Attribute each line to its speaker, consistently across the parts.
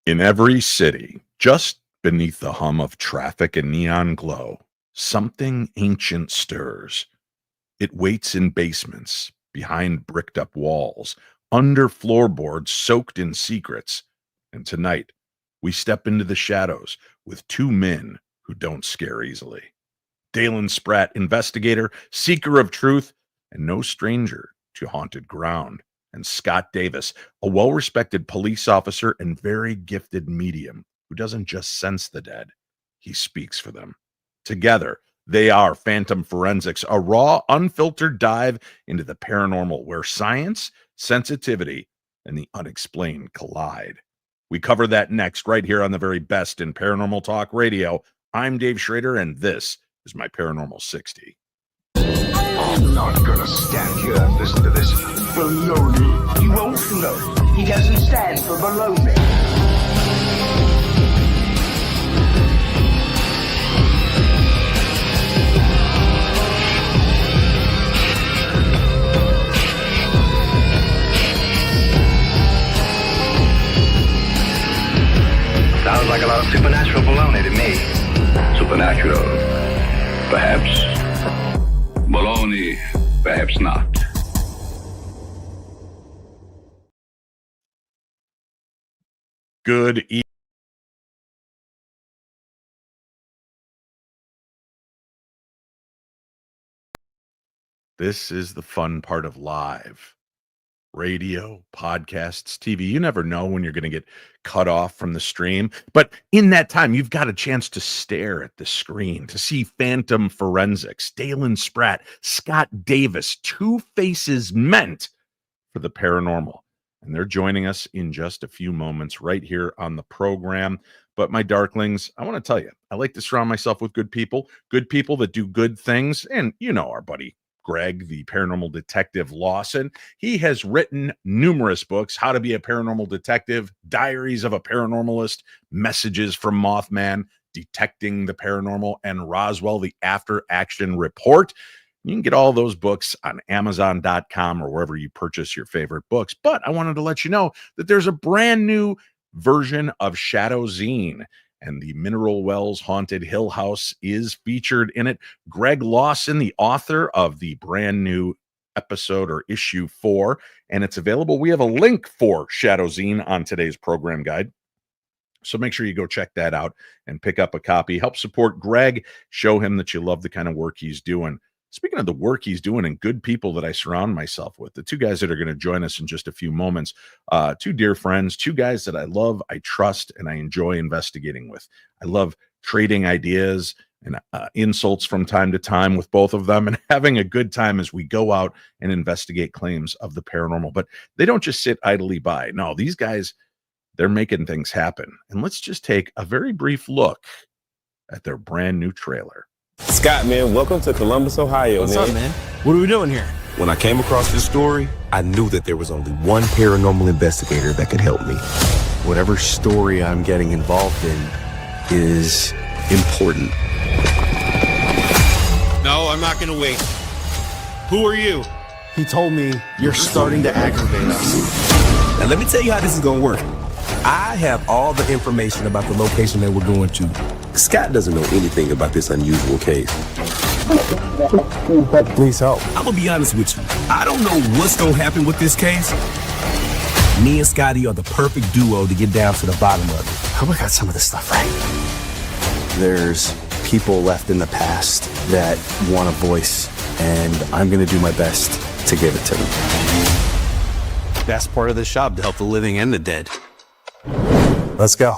Speaker 1: In every city, just beneath the hum of traffic and neon glow, something ancient stirs. It waits in basements, behind bricked up walls, under floorboards soaked in secrets. And tonight, we step into the shadows with two men who don't scare easily. Dalen Spratt, investigator, seeker of truth, and no stranger to haunted ground. And Scott Davis, a well-respected police officer and very gifted medium who doesn't just sense the dead, he speaks for them. Together, they are Phantom Forensics, a raw, unfiltered dive into the paranormal where science, sensitivity, and the unexplained collide. We cover that next right here on the very best in Paranormal Talk Radio. I'm Dave Schrader, and this is my Paranormal 60.
Speaker 2: I'm not gonna stand here and listen to this baloney. You won't float. He doesn't stand for baloney.
Speaker 3: Sounds like a lot of supernatural baloney to me.
Speaker 4: Supernatural, perhaps. Baloney, perhaps not.
Speaker 1: Good evening. This is the fun part of live radio, podcasts, TV. You never know when you're going to get cut off from the stream. But in that time, you've got a chance to stare at the screen, to see Phantom Forensics, Dalen Spratt, Scott Davis, two faces meant for the paranormal. And they're joining us in just a few moments right here on the program. But my darklings, I want to tell you, I like to surround myself with good people that do good things. And you know our buddy Greg, the paranormal detective Lawson. He has written numerous books: How to Be a Paranormal Detective, Diaries of a Paranormalist, Messages from Mothman, Detecting the Paranormal, and Roswell, the After Action Report. You can get all those books on Amazon.com or wherever you purchase your favorite books. But I wanted to let you know that there's a brand new version of Shadow Zine, and the Mineral Wells Haunted Hill House is featured in it. Greg Lawson, the author of the brand new episode or issue 4, and it's available. We have a link for Shadow Zine on today's program guide. So make sure you go check that out and pick up a copy. Help support Greg. Show him that you love the kind of work he's doing. Speaking of the work he's doing and good people that I surround myself with, the two guys that are going to join us in just a few moments, two dear friends, two guys that I love, I trust, and I enjoy investigating with. I love trading ideas and insults from time to time with both of them and having a good time as we go out and investigate claims of the paranormal. But they don't just sit idly by. No, these guys, they're making things happen. And let's just take a very brief look at their brand new trailer.
Speaker 5: Scott, man, welcome to Columbus, Ohio.
Speaker 6: What's up, man? What are we doing here?
Speaker 5: When I came across this story, I knew that there was only one paranormal investigator that could help me.
Speaker 6: Whatever story I'm getting involved in is important.
Speaker 7: No, I'm not gonna wait. Who are you?
Speaker 6: He told me you're starting to aggravate us.
Speaker 5: Now, let me tell you how this is gonna work. I have all the information about the location that we're going to. Scott doesn't know anything about this unusual case.
Speaker 6: Please help.
Speaker 5: I'm gonna be honest with you. I don't know what's gonna happen with this case. Me and Scotty are the perfect duo to get down to the bottom of it.
Speaker 6: I hope I got some of this stuff right. There's people left in the past that want a voice, and I'm gonna do my best to give it to them. Best part of this job, to help the living and the dead. Let's go.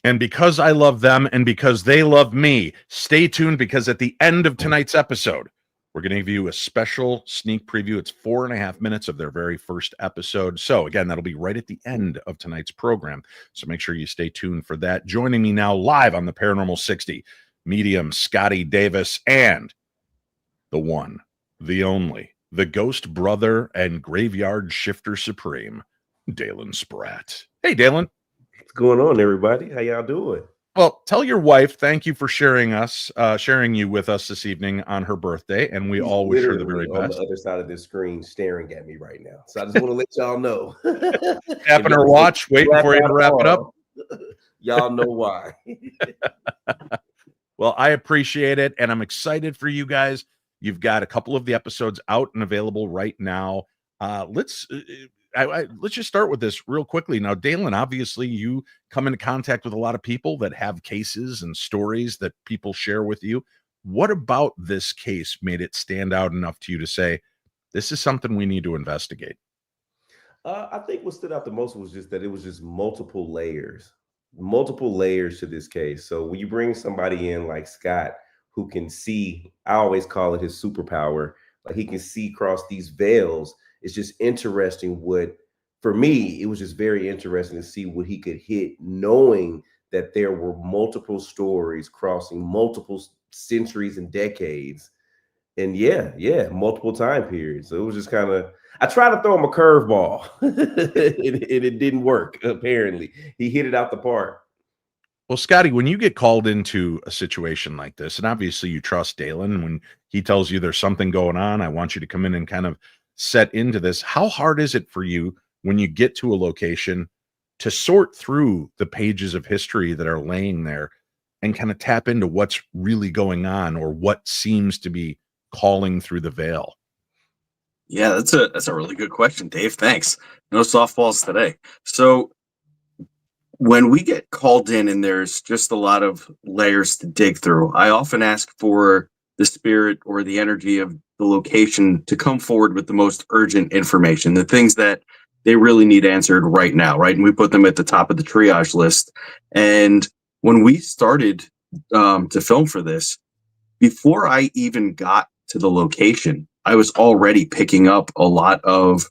Speaker 1: And because I love them and because they love me, stay tuned, because at the end of tonight's episode, we're going to give you a special sneak preview. It's 4.5 minutes of their very first episode. So again, that'll be right at the end of tonight's program. So make sure you stay tuned for that. Joining me now live on the Paranormal 60, medium Scotty Davis and the one, the only, the ghost brother and graveyard shifter supreme, Dalen Spratt. Hey, Dalen.
Speaker 8: What's going on, everybody? How y'all doing?
Speaker 1: Well, tell your wife thank you for sharing you with us this evening on her birthday, and we
Speaker 5: He's
Speaker 1: all wish her the
Speaker 5: literally
Speaker 1: very
Speaker 5: on the
Speaker 1: best.
Speaker 5: other side of this screen staring at me right now. So I just want to let y'all know. If
Speaker 1: Tapping her
Speaker 5: y'all see
Speaker 1: watch,
Speaker 5: me
Speaker 1: waiting for you to
Speaker 5: blackout
Speaker 1: wrap it up.
Speaker 5: arm, y'all know why.
Speaker 1: Well, I appreciate it, and I'm excited for you guys. You've got a couple of the episodes out and available right now. Let's just start with this real quickly. Now, Dalen, obviously, you come into contact with a lot of people that have cases and stories that people share with you. What about this case made it stand out enough to you to say, this is something we need to investigate?
Speaker 5: I think what stood out the most was just that it was just multiple layers to this case. So when you bring somebody in like Scott, who can see, I always call it his superpower, like he can see across these veils. It's just interesting for me, it was just very interesting to see what he could hit, knowing that there were multiple stories crossing multiple centuries and decades. And yeah, multiple time periods. So it was just kind of, I tried to throw him a curveball and it didn't work. Apparently, he hit it out the park.
Speaker 1: Well, Scotty, when you get called into a situation like this, and obviously you trust Dalen when he tells you there's something going on, I want you to come in and kind of set into this. How hard is it for you when you get to a location to sort through the pages of history that are laying there and kind of tap into what's really going on or what seems to be calling through the veil?
Speaker 8: Yeah, that's a really good question, Dave. Thanks. No softballs today. So when we get called in and there's just a lot of layers to dig through, I often ask for the spirit or the energy of the location to come forward with the most urgent information, the things that they really need answered right now, right? And we put them at the top of the triage list. And when we started to film for this, before I even got to the location, I was already picking up a lot of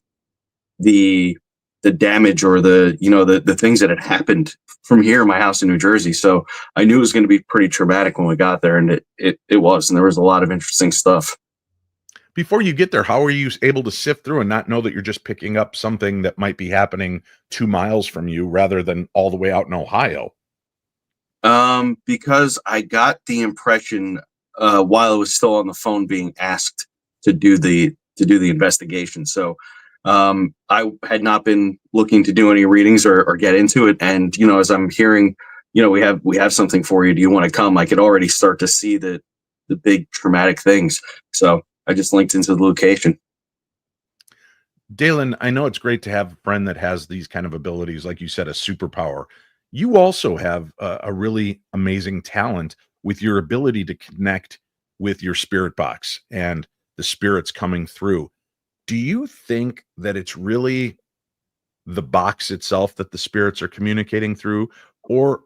Speaker 8: the damage or the things that had happened from here in my house in New Jersey. So I knew it was going to be pretty traumatic when we got there, and it was, and there was a lot of interesting stuff.
Speaker 1: Before you get there, how are you able to sift through and not know that you're just picking up something that might be happening 2 miles from you rather than all the way out in Ohio?
Speaker 8: Because I got the impression while I was still on the phone being asked to do the investigation. So I had not been looking to do any readings or get into it. And, as I'm hearing, we have something for you. Do you want to come? I could already start to see the big traumatic things. So I just linked into the location.
Speaker 1: Dalen, I know it's great to have a friend that has these kind of abilities, like you said, a superpower. You also have a really amazing talent with your ability to connect with your spirit box and the spirits coming through. Do you think that it's really the box itself that the spirits are communicating through, or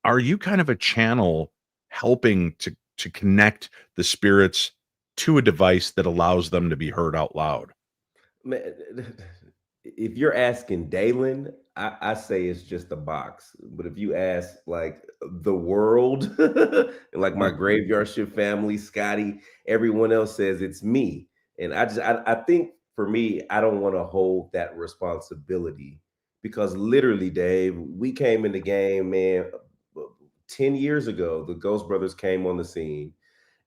Speaker 1: are you kind of a channel helping to connect the spirits to a device that allows them to be heard out loud?
Speaker 5: Man, if you're asking Dalen, I say it's just a box. But if you ask like the world, like my graveyard shift family, Scotty, everyone else says it's me. And I think for me, I don't want to hold that responsibility because literally, Dave, we came in the game, man, 10 years ago. The Ghost Brothers came on the scene,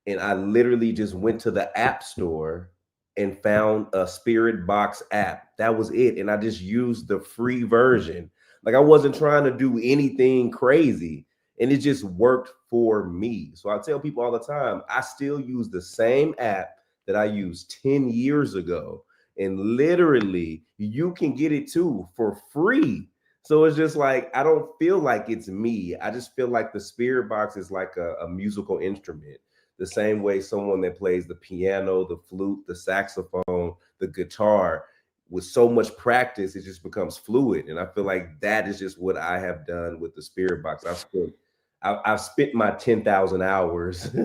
Speaker 5: and I literally just went to the app store and found a Spirit Box app. That was it. And I just used the free version. Like I wasn't trying to do anything crazy. And it just worked for me. So I tell people all the time, I still use the same app that I used 10 years ago. And literally, you can get it too for free. So it's just like, I don't feel like it's me. I just feel like the Spirit Box is like a musical instrument. The same way someone that plays the piano, the flute, the saxophone, the guitar, with so much practice, it just becomes fluid. And I feel like that is just what I have done with the Spirit Box. I've spent my 10,000 hours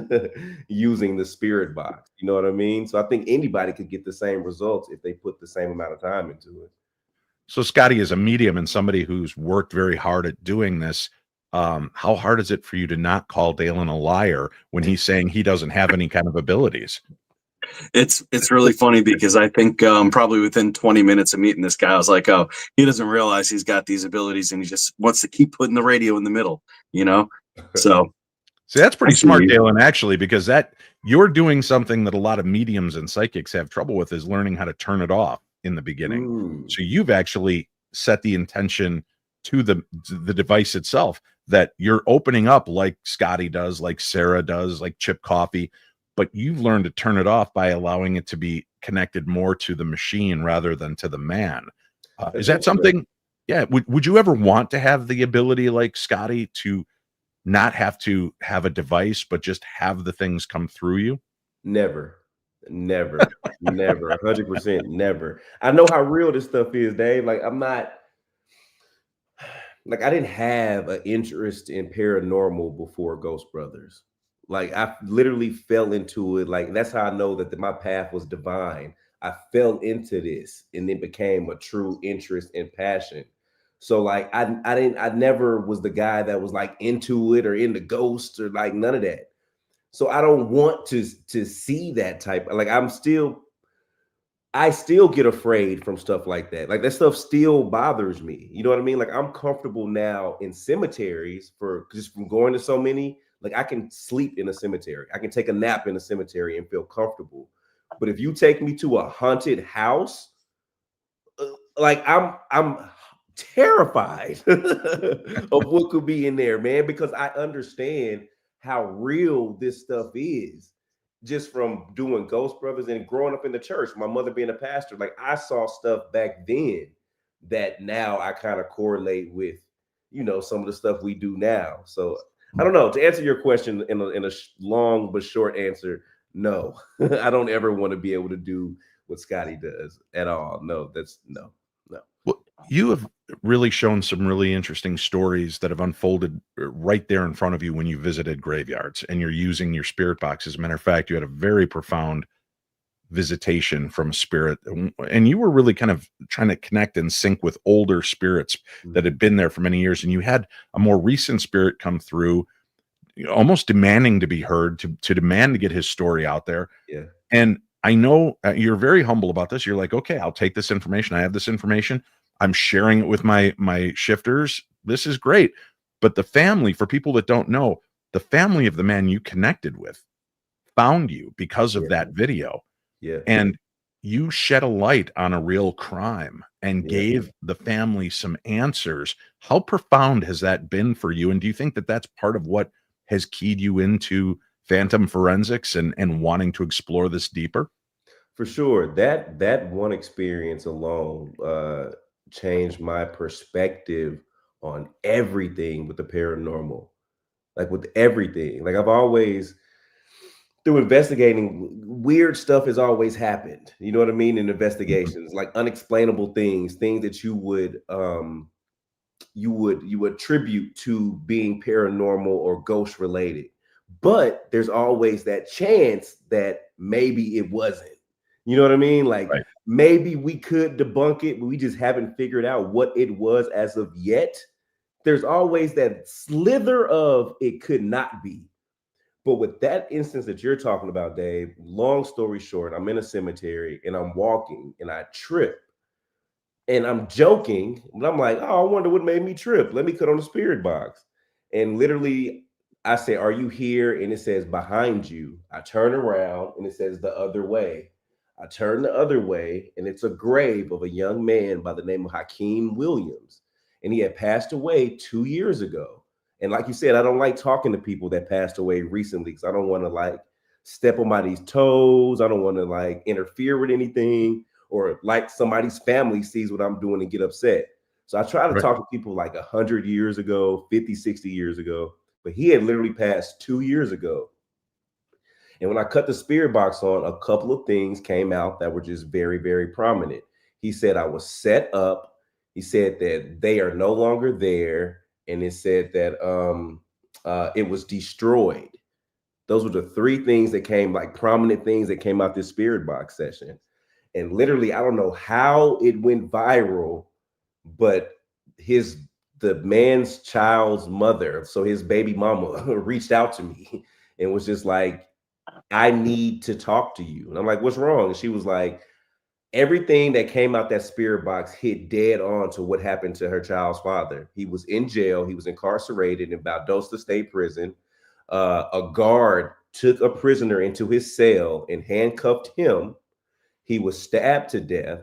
Speaker 5: using the Spirit Box. You know what I mean? So I think anybody could get the same results if they put the same amount of time into it.
Speaker 1: So Scotty is a medium and somebody who's worked very hard at doing this. How hard is it for you to not call Dalen a liar when he's saying he doesn't have any kind of abilities?
Speaker 8: It's really funny because I think probably within 20 minutes of meeting this guy, I was like, oh, he doesn't realize he's got these abilities and he just wants to keep putting the radio in the middle, So
Speaker 1: See, that's pretty smart,
Speaker 8: Actually-
Speaker 1: Dalen, actually, because that you're doing something that a lot of mediums and psychics have trouble with is learning how to turn it off in the beginning. So you've actually set the intention to the device itself that you're opening up like Scotty does, like Sarah does, like Chip Coffee, but you've learned to turn it off by allowing it to be connected more to the machine rather than to the man. Is that something? Yeah. Would you ever want to have the ability like Scotty to not have to have a device, but just have the things come through you?
Speaker 5: Never, never, never, 100% never. I know how real this stuff is, Dave. Like, I'm not, like, I didn't have an interest in paranormal before Ghost Brothers. Like, I literally fell into it. Like, that's how I know that my path was divine. I fell into this and it became a true interest and passion. So like I never was the guy that was like into it or into ghosts or like none of that. So I don't want to see that type. Like I still get afraid from stuff like that. Like that stuff still bothers me. You know what I mean? Like I'm comfortable now in cemeteries for just from going to so many. Like I can sleep in a cemetery. I can take a nap in a cemetery and feel comfortable. But if you take me to a haunted house, like I'm terrified of what could be in there, man, because I understand how real this stuff is just from doing Ghost Brothers and growing up in the church, my mother being a pastor. Like I saw stuff back then that now I kind of correlate with, you know, some of the stuff we do now. So I don't know. To answer your question in a long but short answer, no, I don't ever want to be able to do what Scotty does at all. No, that's no.
Speaker 1: Well, you have really shown some really interesting stories that have unfolded right there in front of you when you visited graveyards and you're using your spirit box. As a matter of fact, you had a very profound visitation from a spirit, and you were really kind of trying to connect and sync with older spirits that had been there for many years. And you had a more recent spirit come through, you know, almost demanding to be heard, to demand to get his story out there.
Speaker 5: Yeah.
Speaker 1: And I know you're very humble about this. You're like, okay, I'll take this information. I have this information. I'm sharing it with my shifters. This is great. But the family, for people that don't know, the family of the man you connected with found you because of that video.
Speaker 5: Yeah.
Speaker 1: And you shed a light on a real crime and gave the family some answers. How profound has that been for you? And do you think that that's part of what has keyed you into phantom forensics and wanting to explore this deeper?
Speaker 5: For sure. That one experience alone changed my perspective on everything with the paranormal. Like with everything. Like I've always, through investigating, weird stuff has always happened. You know what I mean? In investigations, like unexplainable things that you would attribute to being paranormal or ghost related. But there's always that chance that maybe it wasn't. You know what I mean? Like maybe we could debunk it, but we just haven't figured out what it was as of yet. There's always that slither of it could not be. But with that instance that you're talking about, Dave, long story short, I'm in a cemetery and I'm walking and I trip. And I'm joking, but I'm like, oh, I wonder what made me trip. Let me cut on the spirit box. And literally, I say, are you here? And it says behind you. I turn around and it says the other way. I turn the other way and it's a grave of a young man by the name of Hakeem Williams. And he had passed away 2 years ago. And like you said, I don't like talking to people that passed away recently because I don't want to like step on somebody's toes. I don't want to like interfere with anything or like somebody's family sees what I'm doing and get upset. So I try to talk to people like 100 years ago, 50, 60 years ago, but he had literally passed 2 years ago. And when I cut the spirit box on, a couple of things came out that were just very, very prominent. He said I was set up. He said that they are no longer there. And it said that it was destroyed. Those were the three things that came, like prominent things that came out this spirit box session. And literally, I don't know how it went viral, but the man's child's mother, so his baby mama, reached out to me and was just like, I need to talk to you. And I'm like, what's wrong? And she was like, everything that came out that spirit box hit dead on to what happened to her child's father. He was in jail. He was incarcerated in Valdosta State Prison. A guard took a prisoner into his cell and handcuffed him. He was stabbed to death.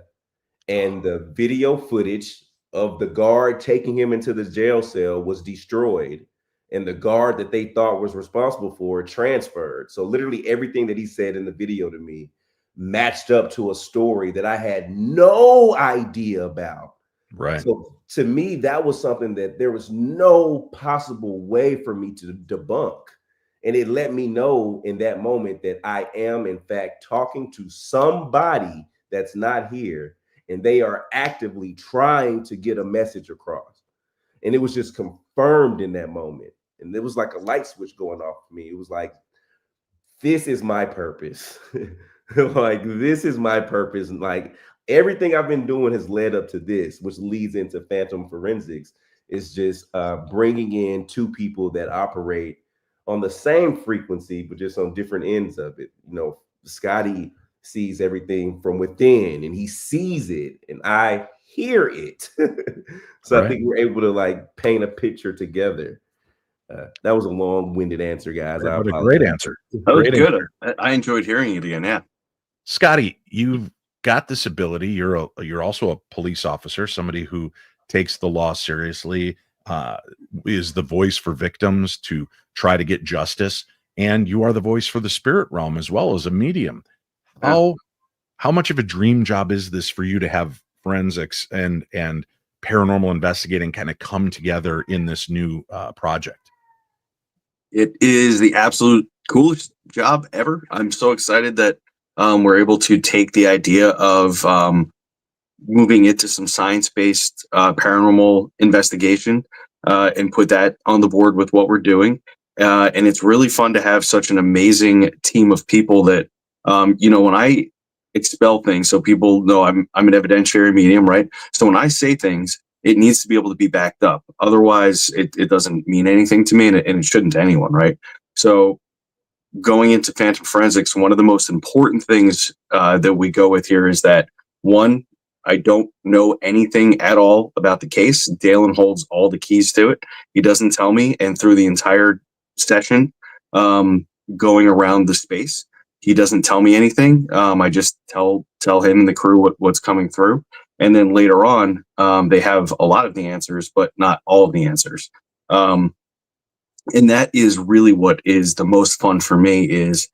Speaker 5: And the video footage of the guard taking him into the jail cell was destroyed. And the guard that they thought was responsible for it transferred. So literally everything that he said in the video to me matched up to a story that I had no idea about.
Speaker 1: Right.
Speaker 5: So to me, that was something that there was no possible way for me to debunk. And it let me know in that moment that I am, in fact, talking to somebody that's not here, and they are actively trying to get a message across. And it was just confirmed in that moment. And it was like a light switch going off for me. It was like, this is my purpose. Like, this is my purpose. And like everything I've been doing has led up to this, which leads into phantom forensics. Is just bringing in two people that operate on the same frequency, but just on different ends of it. You know, Scotty sees everything from within and he sees it and I hear it. So I think we're able to like paint a picture together. That was a long-winded answer, guys.
Speaker 1: What a great answer.
Speaker 8: That was good. I enjoyed hearing it again. Yeah.
Speaker 1: Scotty, you've got this ability. You're also a police officer, somebody who takes the law seriously, is the voice for victims to try to get justice, and you are the voice for the spirit realm as well as a medium.
Speaker 8: Yeah.
Speaker 1: How much of a dream job is this for you to have forensics and paranormal investigating kind of come together in this new project?
Speaker 8: It is the absolute coolest job ever. I'm so excited that we're able to take the idea of moving into some science-based paranormal investigation and put that on the board with what we're doing. And it's really fun to have such an amazing team of people that, when I expel things, so people know I'm an evidentiary medium, right? So when I say things, it needs to be able to be backed up. Otherwise, it doesn't mean anything to me, and it shouldn't to anyone, right? So going into phantom forensics, one of the most important things that we go with here is that, one, I don't know anything at all about the case. Dalen holds all the keys to it. He doesn't tell me, and through the entire session, going around the space, he doesn't tell me anything. I just tell him and the crew what's coming through. And then later on, they have a lot of the answers, but not all of the answers. And that is really what is the most fun for me, is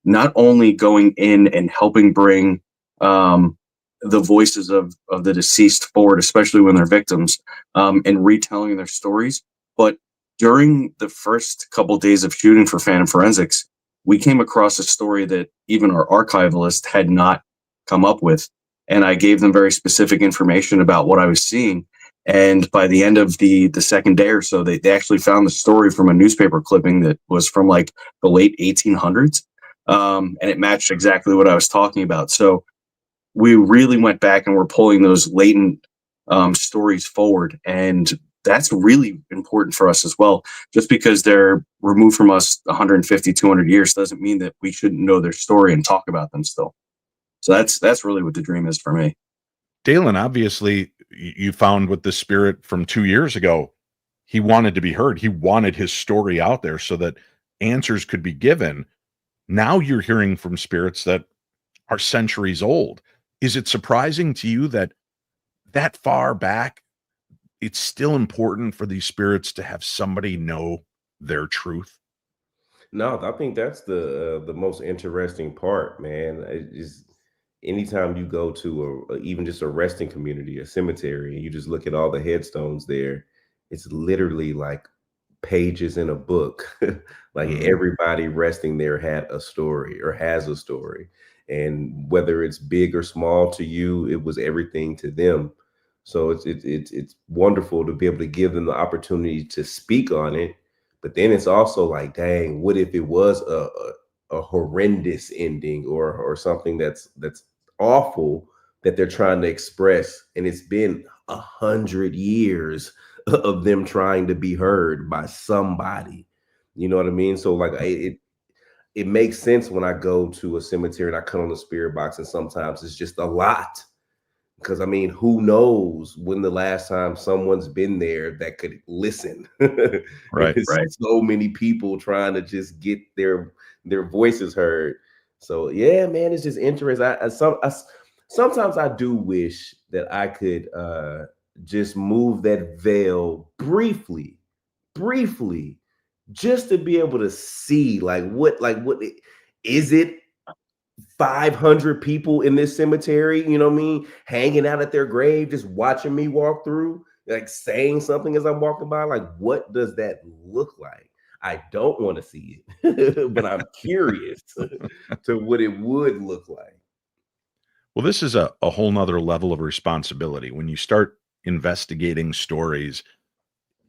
Speaker 8: not only going in and helping bring the voices of the deceased forward, especially when they're victims, and retelling their stories. But during the first couple of days of shooting for Phantom Forensics, we came across a story that even our archivalist had not come up with. And I gave them very specific information about what I was seeing. And by the end of the second day or so, they actually found the story from a newspaper clipping that was from like the late 1800s. And it matched exactly what I was talking about. So we really went back and we're pulling those latent stories forward. And that's really important for us as well. Just because they're removed from us 150, 200 years doesn't mean that we shouldn't know their story and talk about them still. So that's really what the dream is for me.
Speaker 1: Dalen, obviously, you found with the spirit from 2 years ago, he wanted to be heard. He wanted his story out there so that answers could be given. Now you're hearing from spirits that are centuries old. Is it surprising to you that far back, it's still important for these spirits to have somebody know their truth?
Speaker 5: No, I think that's the most interesting part, man. Is anytime you go to even just a resting community, a cemetery, and you just look at all the headstones there, it's literally like pages in a book. Like everybody resting there had a story or has a story. And whether it's big or small to you, it was everything to them. So it's wonderful to be able to give them the opportunity to speak on it. But then it's also like, dang, what if it was a horrendous ending or something that's awful that they're trying to express, and it's been 100 years of them trying to be heard by somebody. You know what I mean? So like it makes sense when I go to a cemetery and I cut on the spirit box, and sometimes it's just a lot. Because I mean, who knows when the last time someone's been there that could listen? And
Speaker 1: Right.
Speaker 5: it's
Speaker 8: Right.
Speaker 5: so many people trying to just get their voices heard. So yeah, man, it's just interesting. Sometimes I do wish that I could just move that veil briefly, just to be able to see is it 500 people in this cemetery, you know what I mean, hanging out at their grave, just watching me walk through, like saying something as I'm walking by. Like, what does that look like? I don't want to see it, but I'm curious to what it would look like.
Speaker 1: Well, this is a whole nother level of responsibility. When you start investigating stories,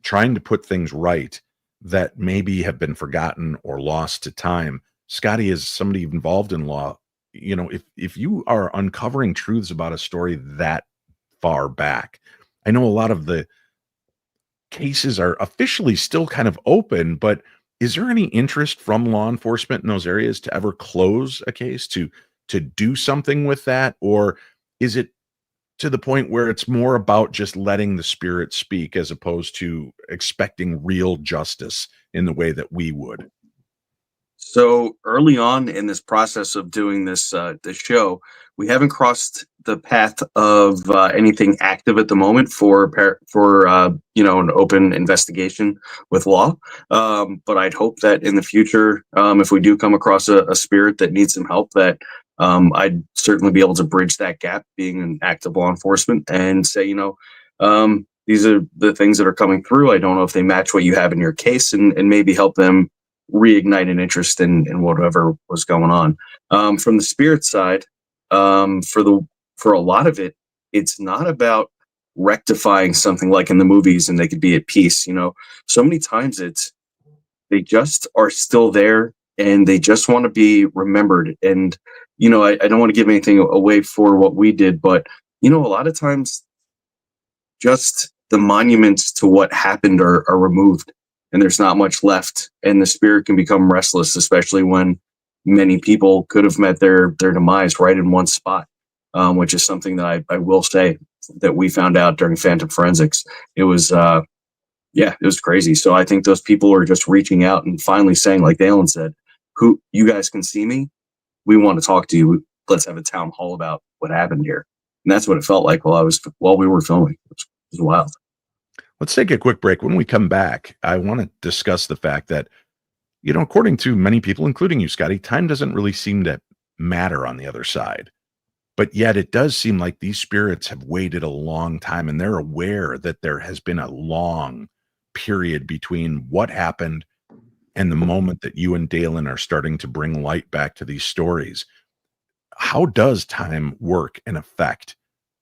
Speaker 1: trying to put things right that maybe have been forgotten or lost to time. Scotty, is somebody involved in law, if you are uncovering truths about a story that far back, I know a lot of the cases are officially still kind of open, but is there any interest from law enforcement in those areas to ever close a case, to do something with that? Or is it to the point where it's more about just letting the spirit speak as opposed to expecting real justice in the way that we would?
Speaker 8: So early on in this process of doing this show, we haven't crossed the path of anything active at the moment for an open investigation with law. But I'd hope that in the future, if we do come across a spirit that needs some help, that I'd certainly be able to bridge that gap, being an active law enforcement, and say, these are the things that are coming through. I don't know if they match what you have in your case, and maybe help them reignite an interest in whatever was going on. From the spirit side, for a lot of it, it's not about rectifying something like in the movies and they could be at peace. So many times they just are still there and they just want to be remembered. And I don't want to give anything away for what we did, but a lot of times just the monuments to what happened are removed, and there's not much left, and the spirit can become restless, especially when many people could have met their demise right in one spot, which is something that I will say that we found out during Phantom Forensics. It was it was crazy. So I think those people are just reaching out and finally saying, like Dalen said, "Who, you guys can see me? We want to talk to you. Let's have a town hall about what happened here." And that's what it felt like while we were filming. It was wild.
Speaker 1: Let's take a quick break. When we come back, I want to discuss the fact that, according to many people, including you, Scotty, time doesn't really seem to matter on the other side. But yet it does seem like these spirits have waited a long time, and they're aware that there has been a long period between what happened and the moment that you and Dalen are starting to bring light back to these stories. How does time work and affect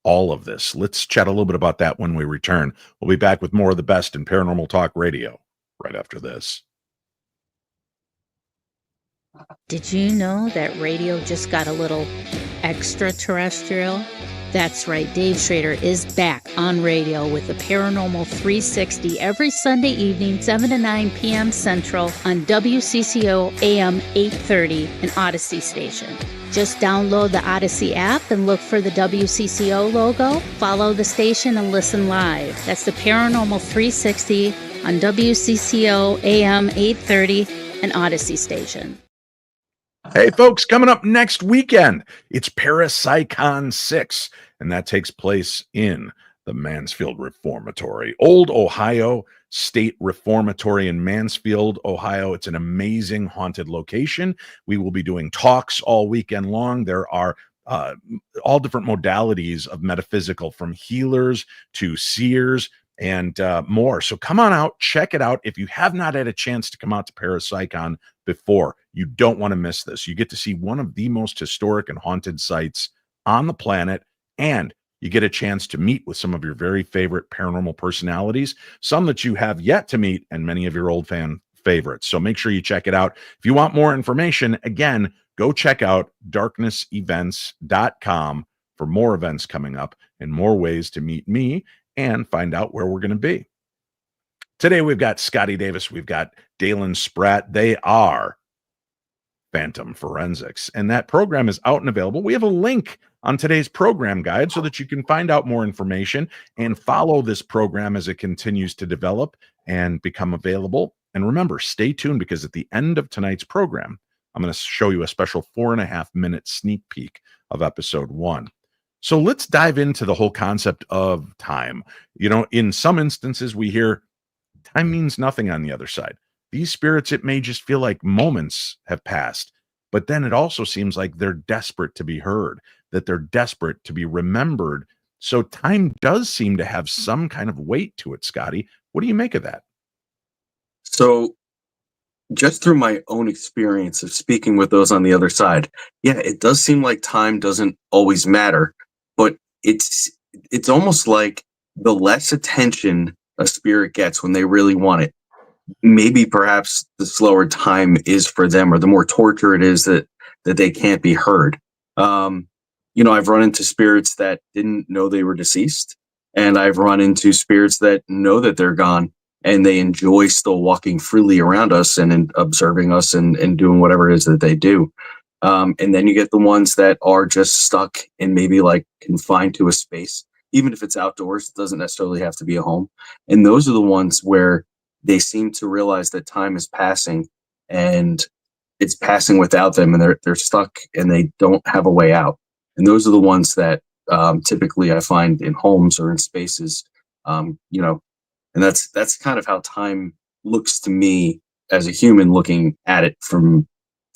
Speaker 1: all of this? Let's chat a little bit about that when we return. We'll be back with more of the best in Paranormal Talk Radio right after this.
Speaker 9: Did you know that radio just got a little extraterrestrial? That's right, Dave Schrader is back on radio with the Paranormal 360 every Sunday evening, 7 to 9 p.m. Central on WCCO AM 830, an Odyssey station. Just download the Odyssey app and look for the WCCO logo, follow the station, and listen live. That's the Paranormal 360 on WCCO AM 830, an Odyssey station.
Speaker 1: Hey, folks, coming up next weekend, it's Parapsychon 6, and that takes place in the Mansfield Reformatory, Old Ohio State Reformatory in Mansfield, Ohio. It's an amazing haunted location. We will be doing talks all weekend long. There are all different modalities of metaphysical, from healers to seers and more. So come on out, check it out. If you have not had a chance to come out to Parapsychon before, you don't want to miss this. You get to see one of the most historic and haunted sites on the planet, and you get a chance to meet with some of your very favorite paranormal personalities, some that you have yet to meet, and many of your old fan favorites. So make sure you check it out. If you want more information, again, go check out darknessevents.com for more events coming up and more ways to meet me and find out where we're going to be. Today, we've got Scotty Davis. We've got Dalen Spratt. They are Phantom Forensics. And that program is out and available. We have a link on today's program guide so that you can find out more information and follow this program as it continues to develop and become available. And remember, stay tuned, because at the end of tonight's program, I'm going to show you a special 4.5-minute sneak peek of episode 1. So let's dive into the whole concept of time. In some instances, we hear time means nothing on the other side. These spirits, it may just feel like moments have passed, but then it also seems like they're desperate to be heard, that they're desperate to be remembered. So time does seem to have some kind of weight to it, Scotty. What do you make of that?
Speaker 8: So, just through my own experience of speaking with those on the other side, yeah, it does seem like time doesn't always matter, but it's almost like the less attention a spirit gets when they really want it, maybe perhaps the slower time is for them, or the more torture it is that they can't be heard. I've run into spirits that didn't know they were deceased, and I've run into spirits that know that they're gone, and they enjoy still walking freely around us and observing us and doing whatever it is that they do. And then you get the ones that are just stuck and maybe like confined to a space, even if it's outdoors. It doesn't necessarily have to be a home. And those are the ones where they seem to realize that time is passing, and it's passing without them, and they're stuck and they don't have a way out. And those are the ones that typically I find in homes or in spaces, and that's kind of how time looks to me as a human looking at it from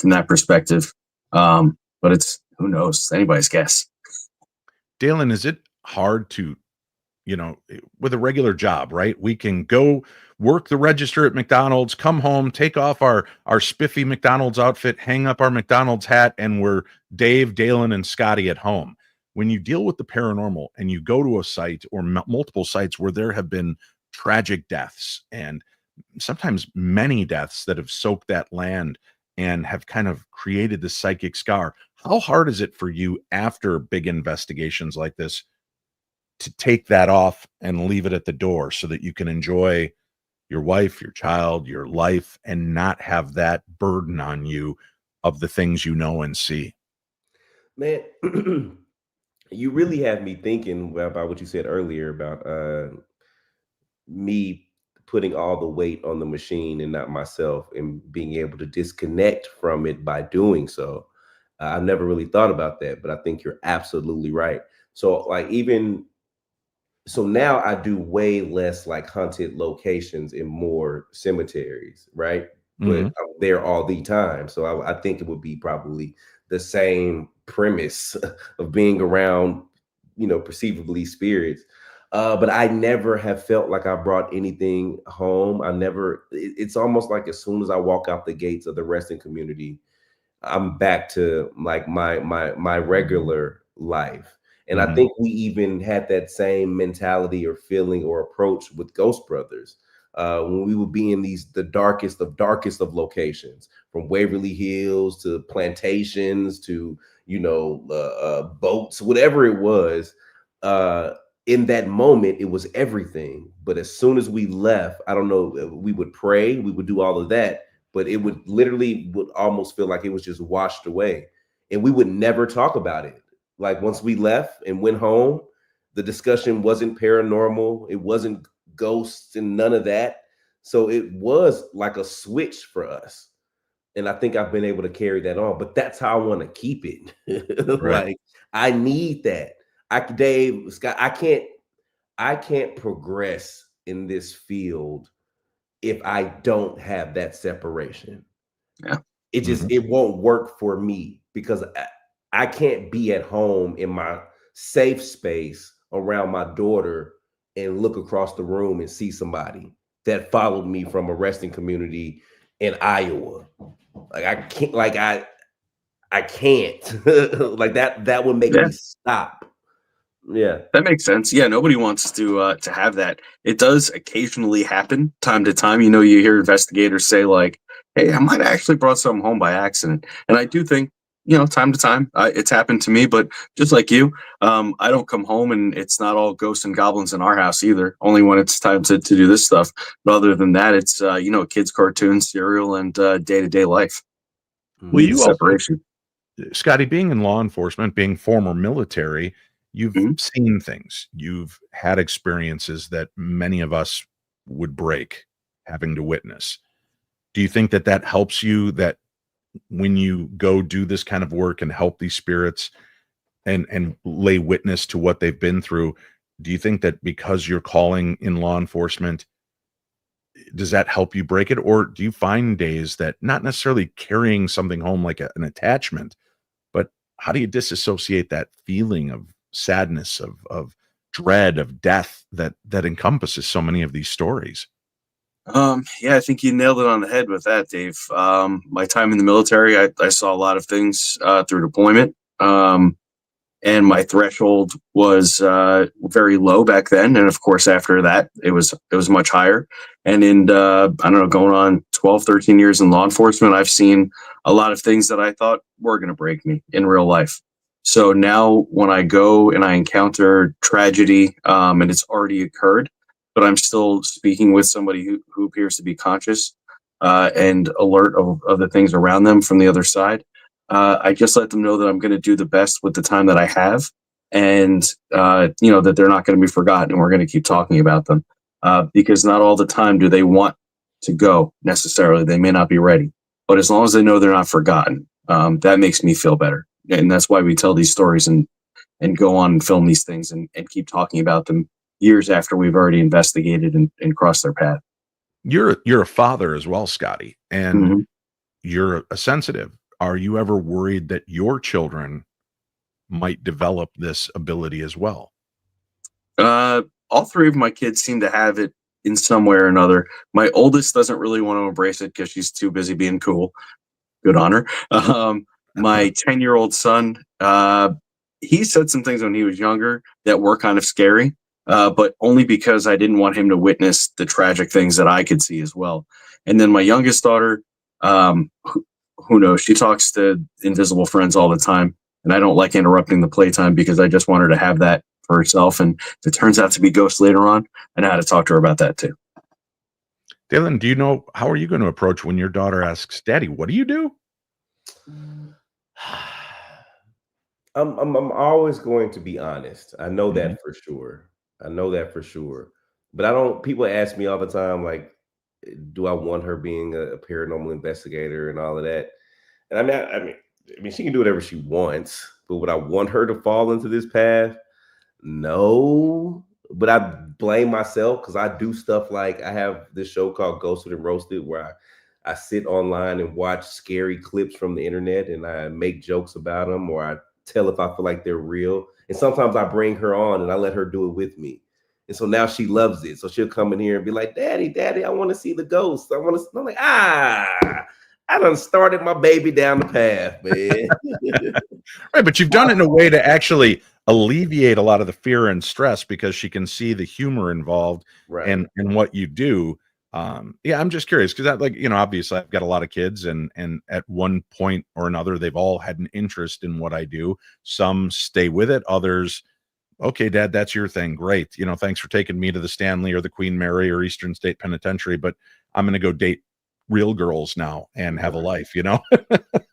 Speaker 8: that perspective. But it's, who knows, anybody's guess.
Speaker 1: Dalen, is it hard to, with a regular job, right? We can go work the register at McDonald's, come home, take off our spiffy McDonald's outfit, hang up our McDonald's hat, and we're Dave, Dalen, and Scotty at home. When you deal with the paranormal and you go to a site or multiple sites where there have been tragic deaths, and sometimes many deaths that have soaked that land and have kind of created this psychic scar, how hard is it for you after big investigations like this to take that off and leave it at the door so that you can enjoy your wife, your child, your life, and not have that burden on you of the things you know and see?
Speaker 5: Man, you really have me thinking about what you said earlier about me putting all the weight on the machine and not myself, and being able to disconnect from it by doing so. I've never really thought about that, but I think you're absolutely right. So now I do way less like haunted locations and more cemeteries, right? But
Speaker 1: Mhm.
Speaker 5: I'm there all the time. So I think it would be probably the same premise of being around, perceivably spirits. But I never have felt like I brought anything home. It's almost like as soon as I walk out the gates of the resting community, I'm back to like my regular life. And I
Speaker 1: Mhm.
Speaker 5: think we even had that same mentality or feeling or approach with Ghost Brothers when we would be in the darkest of locations, from Waverly Hills to plantations to boats, whatever it was. In that moment, it was everything. But as soon as we left, I don't know, we would pray, we would do all of that, but it would almost feel like it was just washed away, and we would never talk about it. Like once we left and went home, the discussion wasn't paranormal, it wasn't ghosts and none of that. So it was like a switch for us. And I think I've been able to carry that on, but that's how I want to keep it.
Speaker 1: Right.
Speaker 5: Like I need that. Dave, Scott, I can't progress in this field if I don't have that separation.
Speaker 8: Yeah.
Speaker 5: It won't work for me, because I can't be at home in my safe space around my daughter and look across the room and see somebody that followed me from a resting community in Iowa. Like I can't, I can't like that would make me stop. Yeah,
Speaker 8: that makes sense. Yeah, nobody wants to have that. It does occasionally happen, time to time. You hear investigators say like, "Hey, I might have actually brought something home by accident," and I do think, time to time, it's happened to me. But just like you, I don't come home and it's not all ghosts and goblins in our house either. Only when it's time to do this stuff. But other than that, it's kids' cartoons, cereal, and day-to-day life.
Speaker 1: Well,
Speaker 8: need
Speaker 1: you also,
Speaker 8: separation.
Speaker 1: Scotty, being in law enforcement, being former military, you've
Speaker 8: Mhm.
Speaker 1: seen things. You've had experiences that many of us would break having to witness. Do you think that that helps you, that when you go do this kind of work and help these spirits and lay witness to what they've been through, do you think that because you're calling in law enforcement, does that help you break it? Or do you find days that not necessarily carrying something home like an attachment, but how do you disassociate that feeling of sadness, of dread, of death that encompasses so many of these stories?
Speaker 8: Yeah, I think you nailed it on the head with that, Dave. My time in the military, I saw a lot of things through deployment. And my threshold was very low back then, and of course after that it was much higher. And in I don't know, going on 12, 13 years in law enforcement, I've seen a lot of things that I thought were going to break me in real life. So now when I go and I encounter tragedy, and it's already occurred, but I'm still speaking with somebody who appears to be conscious and alert of the things around them from the other side, I just let them know that I'm going to do the best with the time that I have, and that they're not going to be forgotten, and we're going to keep talking about them, because not all the time do they want to go necessarily. They may not be ready, but as long as they know they're not forgotten, that makes me feel better, and that's why we tell these stories and go on and film these things and keep talking about them years after we've already investigated and crossed their path.
Speaker 1: You're a father as well, Scotty, and
Speaker 8: Mhm.
Speaker 1: you're a sensitive. Are you ever worried that your children might develop this ability as well?
Speaker 8: Uh, all three of my kids seem to have it in some way or another. My oldest doesn't really want to embrace it because she's too busy being cool. Good on her. My 10-year-old son, he said some things when he was younger that were kind of scary, but only because I didn't want him to witness the tragic things that I could see as well. And then my youngest daughter, who knows? She talks to invisible friends all the time, and I don't like interrupting the playtime because I just want her to have that for herself. And if it turns out to be ghosts later on, I know how to talk to her about that too.
Speaker 1: Dalen, do you know, how are you going to approach when your daughter asks, Daddy, what do you do?
Speaker 5: I'm always going to be honest. I know
Speaker 1: Mhm.
Speaker 5: that for sure. I know that for sure. But I don't. People ask me all the time, like, do I want her being a paranormal investigator and all of that? And I mean, she can do whatever she wants. But would I want her to fall into this path? No. But I blame myself because I do stuff like I have this show called Ghosted and Roasted where I sit online and watch scary clips from the internet and I make jokes about them or I tell if I feel like they're real. And sometimes I bring her on and I let her do it with me. And so now she loves it. So she'll come in here and be like, Daddy, I want to see the ghosts. I want to. I'm like, I done started my baby down the path, man.
Speaker 1: Right, but you've done it in a way to actually alleviate a lot of the fear and stress because she can see the humor involved
Speaker 5: Right.
Speaker 1: and what you do. Yeah, I'm just curious because, like, obviously I've got a lot of kids, and at one point or another, they've all had an interest in what I do. Some stay with it, others, okay, Dad, that's your thing. Great, thanks for taking me to the Stanley or the Queen Mary or Eastern State Penitentiary, but I'm going to go date real girls now and have a
Speaker 5: Right.
Speaker 1: life.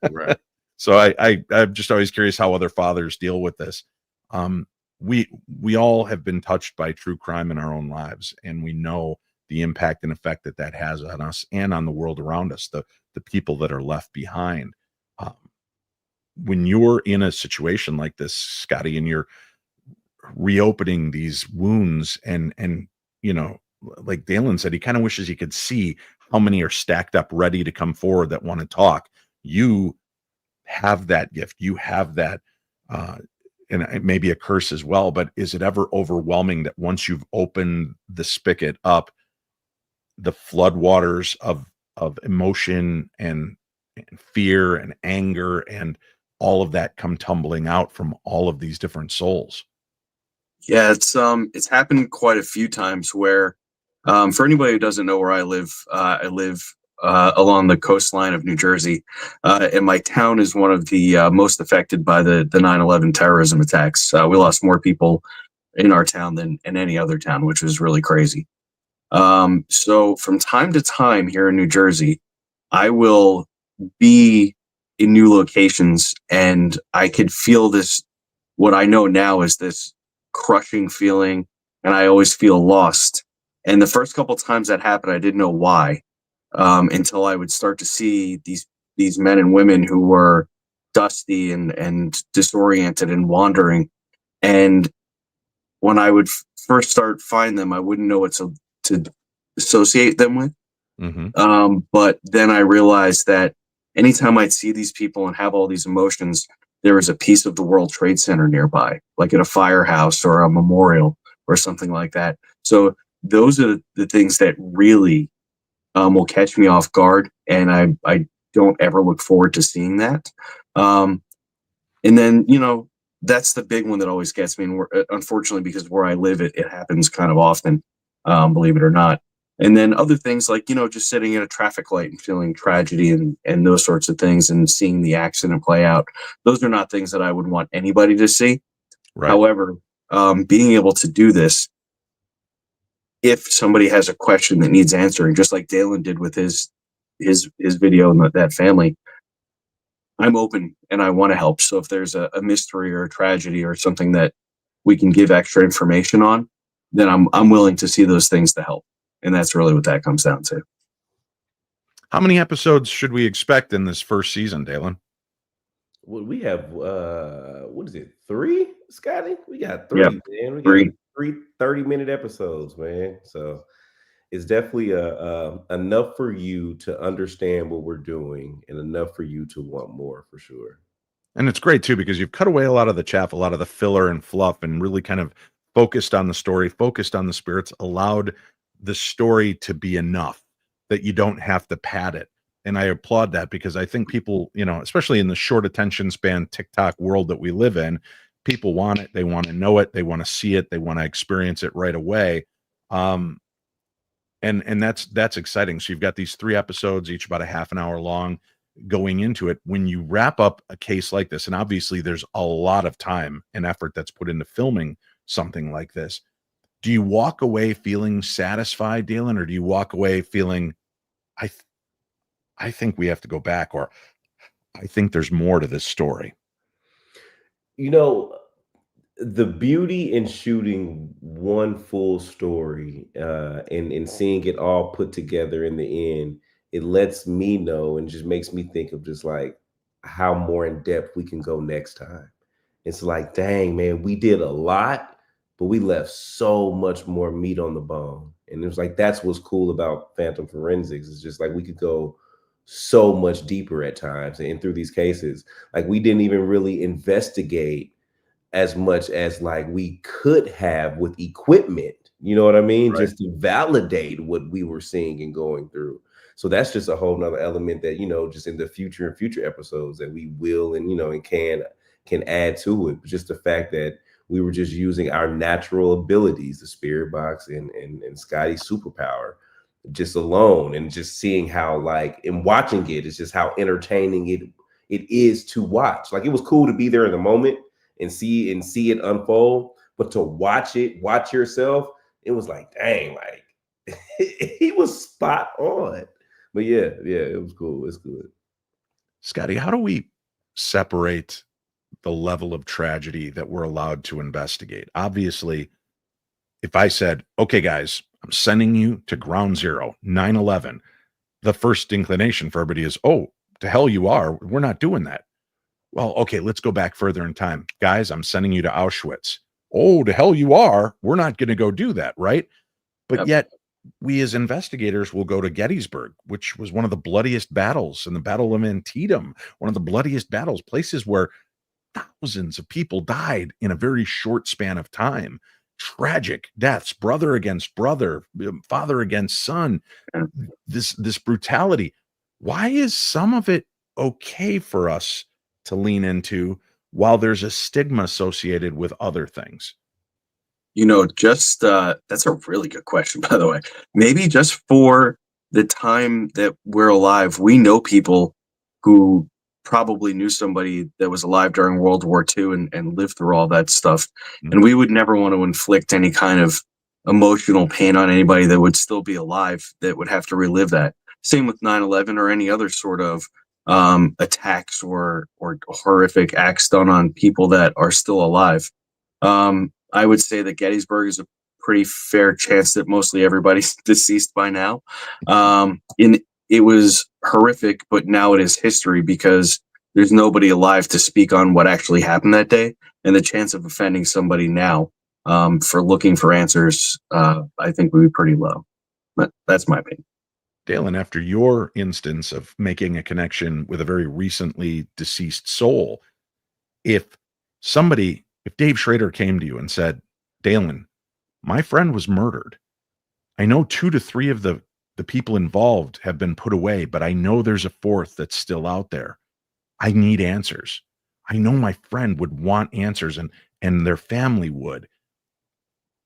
Speaker 5: Right.
Speaker 1: So I'm just always curious how other fathers deal with this. Um, we all have been touched by true crime in our own lives, and we know the impact and effect that that has on us and on the world around us, the people that are left behind. Um, when you're in a situation like this, Scotty, and you're reopening these wounds, and like Dalen said, he kind of wishes he could see how many are stacked up, ready to come forward that want to talk. You have that gift, you have that, and it may be a curse as well, but is it ever overwhelming that once you've opened the spigot up, the floodwaters of emotion and fear and anger and all of that come tumbling out from all of these different souls?
Speaker 8: Yeah, it's happened quite a few times where, for anybody who doesn't know where I live along the coastline of New Jersey, and my town is one of the most affected by the 9/11 terrorism attacks. We lost more people in our town than in any other town, which was really crazy. So from time to time here in New Jersey, I will be in new locations, and I could feel this, what I know now is this crushing feeling, and I always feel lost. And the first couple times that happened, I didn't know why, until I would start to see these men and women who were dusty and disoriented and wandering. And when I would first start find them, I wouldn't know what to associate them with. But then I realized that anytime I'd see these people and have all these emotions, there was a piece of the World Trade Center nearby, like at a firehouse or a memorial or something like that. So those are the things that really will catch me off guard, and I don't ever look forward to seeing that. And then, that's the big one that always gets me. And unfortunately, because where I live, it happens kind of often, believe it or not. And then other things like, just sitting at a traffic light and feeling tragedy and those sorts of things and seeing the accident play out. Those are not things that I would want anybody to see. Right. However, being able to do this, if somebody has a question that needs answering, just like Dalen did with his video and that family, I'm open and I want to help. So if there's a mystery or a tragedy or something that we can give extra information on, then I'm willing to see those things to help. And that's really what that comes down to.
Speaker 1: How many episodes should we expect in this first season, Dalen?
Speaker 5: Well, we have what is it? 3, Scotty? We got 3,
Speaker 8: yep.
Speaker 5: Man. We got 3 30-minute episodes, man. So it's definitely enough for you to understand what we're doing and enough for you to want more, for sure.
Speaker 1: And it's great too, because you've cut away a lot of the chaff, a lot of the filler and fluff, and really kind of focused on the story, focused on the spirits, allowed the story to be enough that you don't have to pad it. And I applaud that, because I think people, especially in the short attention span TikTok world that we live in, people want it. They want to know it. They want to see it. They want to experience it right away. And that's exciting. So you've got these 3 episodes, each about a half an hour long, going into it. When you wrap up a case like this, and obviously there's a lot of time and effort that's put into filming something like this, do you walk away feeling satisfied, Dalen, or do you walk away feeling, I think we have to go back, or I think there's more to this story?
Speaker 5: The beauty in shooting one full story and seeing it all put together in the end, it lets me know and just makes me think of just like how more in depth we can go next time. It's like, dang, man, we did a lot, but we left so much more meat on the bone. And it was like, that's what's cool about Phantom Forensics. It's just like we could go so much deeper at times. And through these cases, like we didn't even really investigate as much as like we could have with equipment, you know what I mean? Right. Just to validate what we were seeing and going through. So that's just a whole nother element that, just in the future episodes that we will and can add to it. But just the fact that we were just using our natural abilities, the spirit box and Scotty's superpower just alone, and just seeing how, like, in watching it's just how entertaining it is to watch. Like, it was cool to be there in the moment and see it unfold, but to watch yourself, it was like, dang, like he was spot on. But yeah, it was cool. It's good.
Speaker 1: Scotty, how do we separate the level of tragedy that we're allowed to investigate? Obviously, if I said, okay, guys, I'm sending you to ground zero, 9/11, the first inclination for everybody is, oh, to hell you are. We're not doing that. Well, okay, let's go back further in time. Guys, I'm sending you to Auschwitz. Oh, to hell you are. We're not going to go do that, right? But yet, we as investigators will go to Gettysburg, which was one of the bloodiest battles, and the Battle of Antietam, one of the bloodiest battles, places where thousands of people died in a very short span of time. Tragic deaths, brother against brother, father against son, this brutality. Why is some of it okay for us to lean into while there's a stigma associated with other things?
Speaker 8: Just that's a really good question, by the way. Maybe just for the time that we're alive, we know people who probably knew somebody that was alive during World War II and lived through all that stuff. Mm-hmm. And we would never want to inflict any kind of emotional pain on anybody that would still be alive that would have to relive that. Same with 9/11 or any other sort of attacks or horrific acts done on people that are still alive. I would say that Gettysburg is a pretty fair chance that mostly everybody's deceased by now. It was horrific, but now it is history because there's nobody alive to speak on what actually happened that day, and the chance of offending somebody now for looking for answers, I think would be pretty low. But that's my opinion.
Speaker 1: Dalen, after your instance of making a connection with a very recently deceased soul, if Dave Schrader came to you and said, Dalen, my friend was murdered. I know 2 to 3 of the people involved have been put away, but I know there's a 4th that's still out there. I need answers. I know my friend would want answers and their family would.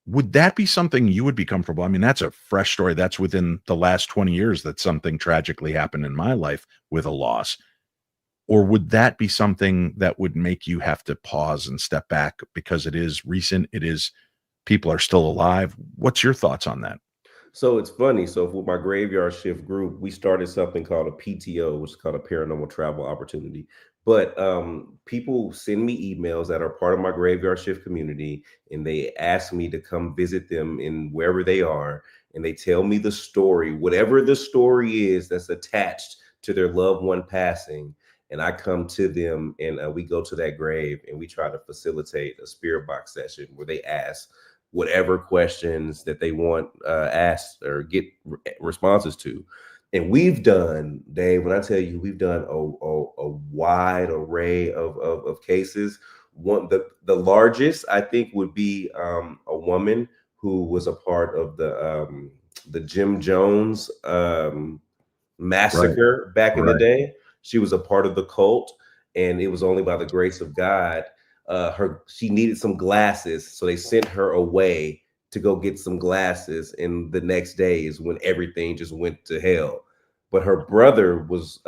Speaker 1: Would that be something you would be comfortable? I mean, that's a fresh story. That's within the last 20 years that something tragically happened in my life with a loss. Or would that be something that would make you have to pause and step back because it is recent, people are still alive? What's your thoughts on that?
Speaker 5: So it's funny. So with my graveyard shift group, we started something called a PTO, which is called a paranormal travel opportunity. But people send me emails that are part of my graveyard shift community, and they ask me to come visit them in wherever they are, and they tell me the story, whatever the story is that's attached to their loved one passing. And I come to them, and we go to that grave, and we try to facilitate a spirit box session where they ask whatever questions that they want asked or get responses to. And we've done, Dave, when I tell you, we've done a wide array of cases. The largest, I think, would be a woman who was a part of the Jim Jones massacre back in the day. She was a part of the cult, and it was only by the grace of God. She needed some glasses, so they sent her away to go get some glasses, and the next day is when everything just went to hell. But her brother was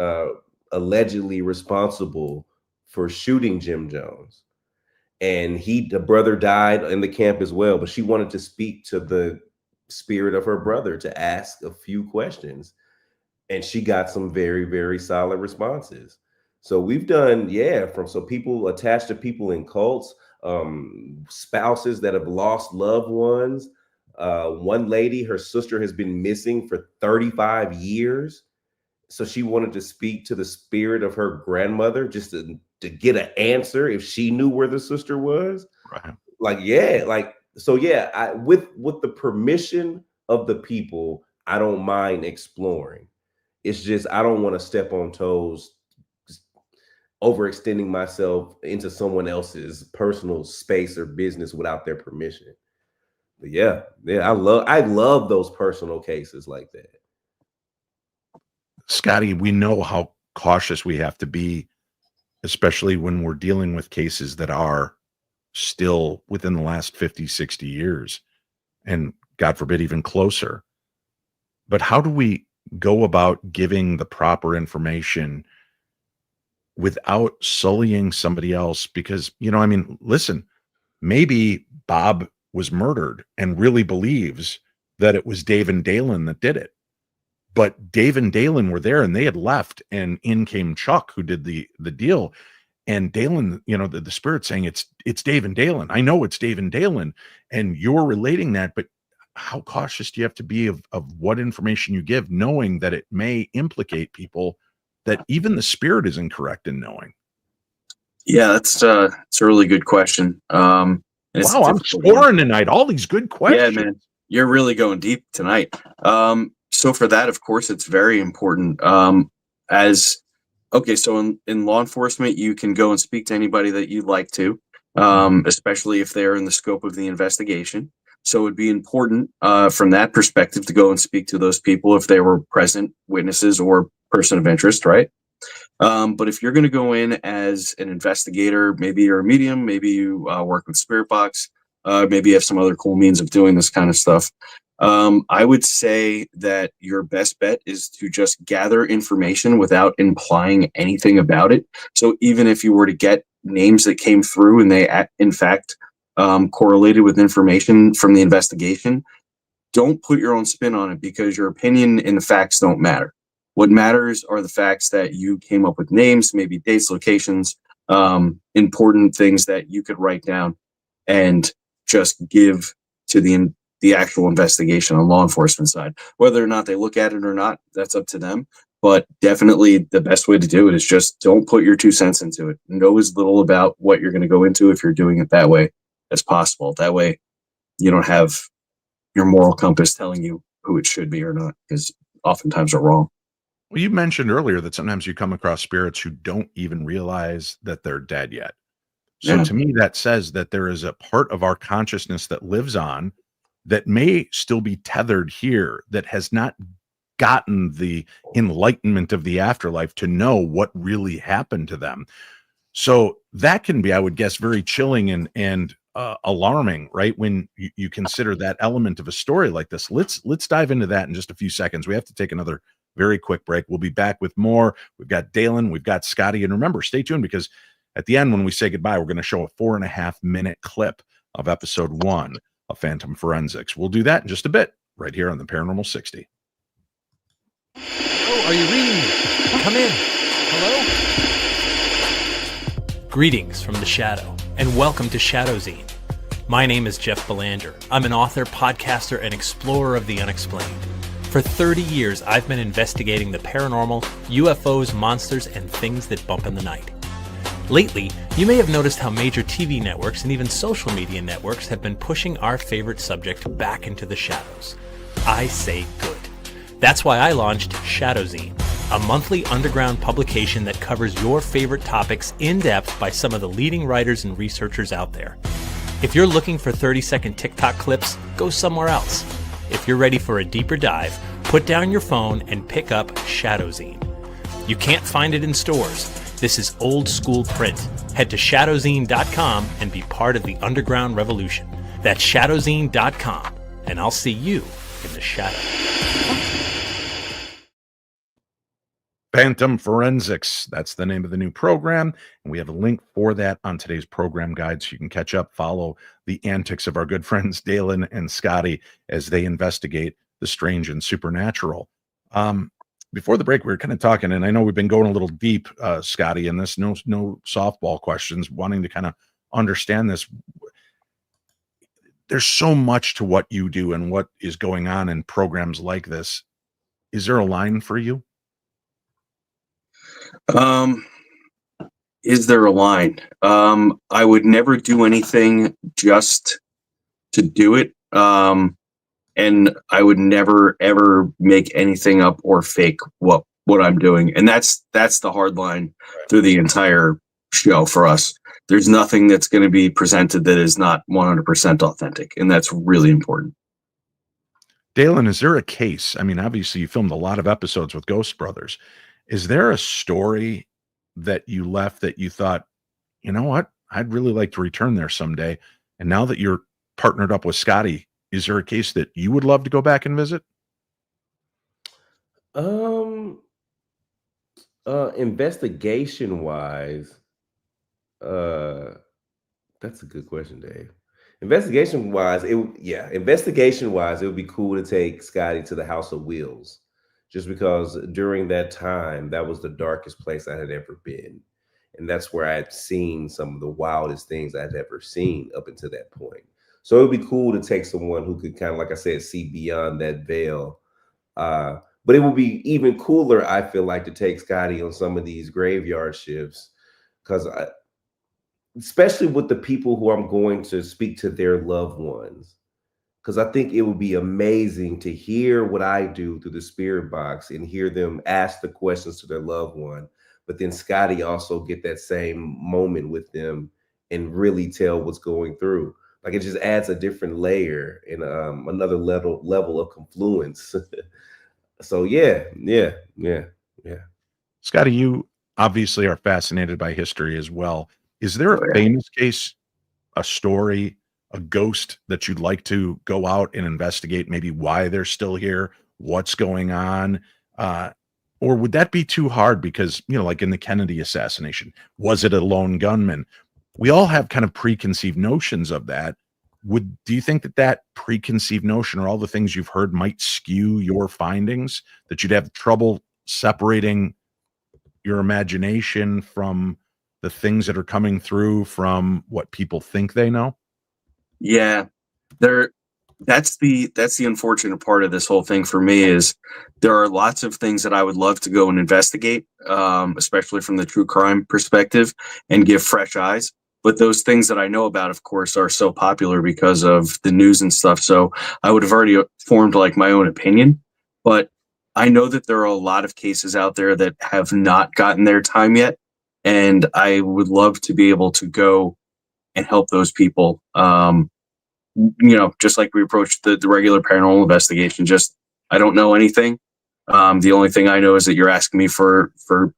Speaker 5: allegedly responsible for shooting Jim Jones, and the brother died in the camp as well. But she wanted to speak to the spirit of her brother to ask a few questions, and she got some very, very solid responses. So we've done, so people attached to people in cults, spouses that have lost loved ones. One lady, her sister has been missing for 35 years. So she wanted to speak to the spirit of her grandmother just to get an answer if she knew where the sister was.
Speaker 1: Right.
Speaker 5: With the permission of the people, I don't mind exploring. It's just, I don't want to step on toes, overextending myself into someone else's personal space or business without their permission. But I love those personal cases like that.
Speaker 1: Scotty, we know how cautious we have to be, especially when we're dealing with cases that are still within the last 50, 60 years, and God forbid, even closer. But how do we go about giving the proper information without sullying somebody else? Because, listen, maybe Bob was murdered and really believes that it was Dave and Dalen that did it. But Dave and Dalen were there and they had left, and in came Chuck, who did the deal. And Dalen, the spirit saying it's Dave and Dalen. I know it's Dave and Dalen, and you're relating that, but how cautious do you have to be of what information you give, knowing that it may implicate people that even the spirit is incorrect in knowing?
Speaker 8: Yeah, it's a really good question.
Speaker 1: Wow, I'm scoring tonight. All these good questions.
Speaker 8: Yeah, man, you're really going deep tonight. So for that, of course, it's very important. So in law enforcement, you can go and speak to anybody that you'd like to, especially if they're in the scope of the investigation. So it'd be important from that perspective to go and speak to those people if they were present witnesses or person of interest, right? But if you're going to go in as an investigator, maybe you're a medium, maybe you work with Spirit Box, maybe you have some other cool means of doing this kind of stuff. I would say that your best bet is to just gather information without implying anything about it. So even if you were to get names that came through and they in fact correlated with information from the investigation, don't put your own spin on it, because your opinion and the facts don't matter. What matters are the facts that you came up with names, maybe dates, locations, important things that you could write down and just give to the actual investigation on law enforcement side. Whether or not they look at it or not, that's up to them. But definitely the best way to do it is just don't put your 2 cents into it. Know as little about what you're going to go into if you're doing it that way as possible. That way you don't have your moral compass telling you who it should be or not, because oftentimes are wrong.
Speaker 1: Well, you mentioned earlier that sometimes you come across spirits who don't even realize that they're dead yet. So
Speaker 8: Yeah.
Speaker 1: to me, that says that there is a part of our consciousness that lives on that may still be tethered here, that has not gotten the enlightenment of the afterlife to know what really happened to them. So that can be, I would guess, very chilling and alarming, right? When you consider that element of a story like this. Let's dive into that in just a few seconds. We have to take another very quick break. We'll be back with more. We've got Dalen, we've got Scotty, and remember, stay tuned, because at the end, when we say goodbye, we're going to show a 4.5-minute clip of episode 1 of Phantom Forensics. We'll do that in just a bit, right here on the Paranormal 60.
Speaker 10: Oh, are you reading me? Come in. Hello? Greetings from the Shadow, and welcome to Shadowzine. My name is Jeff Belanger. I'm an author, podcaster, and explorer of the unexplained. For 30 years, I've been investigating the paranormal, UFOs, monsters, and things that bump in the night. Lately, you may have noticed how major TV networks and even social media networks have been pushing our favorite subject back into the shadows. I say good. That's why I launched Shadowzine, a monthly underground publication that covers your favorite topics in depth by some of the leading writers and researchers out there. If you're looking for 30-second TikTok clips, go somewhere else. If you're ready for a deeper dive, put down your phone and pick up Shadowzine. You can't find it in stores. This is old school print. Head to shadowzine.com and be part of the underground revolution. That's shadowzine.com, and I'll see you in the shadow.
Speaker 1: Phantom Forensics, that's the name of the new program, and we have a link for that on today's program guide, so you can catch up, follow the antics of our good friends Dalen and Scotty as they investigate the strange and supernatural. Before the break, we were kind of talking, and I know we've been going a little deep, Scotty, in this. No softball questions, wanting to kind of understand this. There's so much to what you do and what is going on in programs like this. Is there a line for you?
Speaker 8: Is there a line? I would never do anything just to do it. And I would never ever make anything up or fake what I'm doing. And that's the hard line through the entire show for us. There's nothing that's going to be presented that is not 100% authentic, and that's really important.
Speaker 1: Dalen, is there a case? I mean, obviously you filmed a lot of episodes with Ghost Brothers. Is there a story that you left that you thought, you know what, I'd really like to return there someday? And now that you're partnered up with Scotty, is there a case that you would love to go back and visit?
Speaker 5: Investigation wise, that's a good question, Dave. Investigation wise, it would be cool to take Scotty to the House of Wheels, just because during that time, that was the darkest place I had ever been. And that's where I had seen some of the wildest things I'd ever seen up until that point. So it would be cool to take someone who could kind of, like I said, see beyond that veil. But it would be even cooler, I feel like, to take Scotty on some of these graveyard shifts, because especially with the people who I'm going to speak to their loved ones, because I think it would be amazing to hear what I do through the spirit box and hear them ask the questions to their loved one. But then Scotty also get that same moment with them and really tell what's going through. Like, it just adds a different layer and another level of confluence. So yeah.
Speaker 1: Scotty, you obviously are fascinated by history as well. Is there a famous case, a story, a ghost that you'd like to go out and investigate, maybe why they're still here, what's going on? Or would that be too hard because, you know, like in the Kennedy assassination, was it a lone gunman? We all have kind of preconceived notions of that. Do you think that preconceived notion or all the things you've heard might skew your findings, that you'd have trouble separating your imagination from the things that are coming through from what people think they know?
Speaker 8: Yeah, there. That's the unfortunate part of this whole thing for me is there are lots of things that I would love to go and investigate, especially from the true crime perspective, and give fresh eyes. But those things that I know about, of course, are so popular because of the news and stuff. So I would have already formed like my own opinion. But I know that there are a lot of cases out there that have not gotten their time yet, and I would love to be able to go and help those people. Just like we approach the regular paranormal investigation, just I don't know anything. The only thing I know is that you're asking me for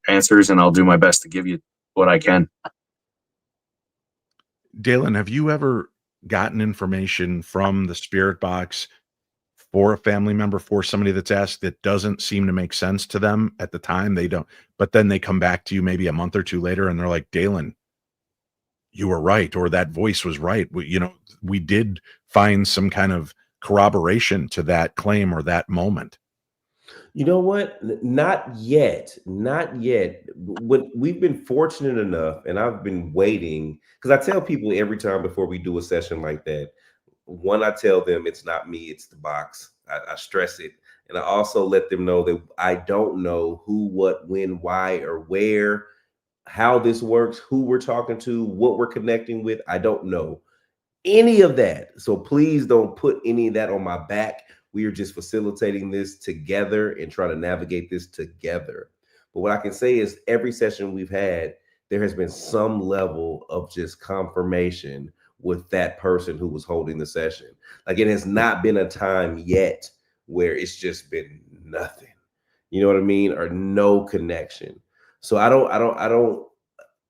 Speaker 8: answers, and I'll do my best to give you what I can.
Speaker 1: Dalen, have you ever gotten information from the spirit box for a family member, for somebody that's asked that doesn't seem to make sense to them at the time? They don't, but then they come back to you maybe a month or two later and they're like, Dalen, you were right, or that voice was right. We did find some kind of corroboration to that claim or that moment.
Speaker 5: You know what? Not yet. Not yet. What we've been fortunate enough, and I've been waiting because I tell people every time before we do a session like that, one, I tell them it's not me, it's the box. I stress it. And I also let them know that I don't know who, what, when, why, or where, how this works, who we're talking to, what we're connecting with. I don't know any of that. So please don't put any of that on my back. We are just facilitating this together and trying to navigate this together. But what I can say is every session we've had, there has been some level of just confirmation with that person who was holding the session. Like it has not been a time yet where it's just been nothing. You know what I mean? Or no connection. So I don't.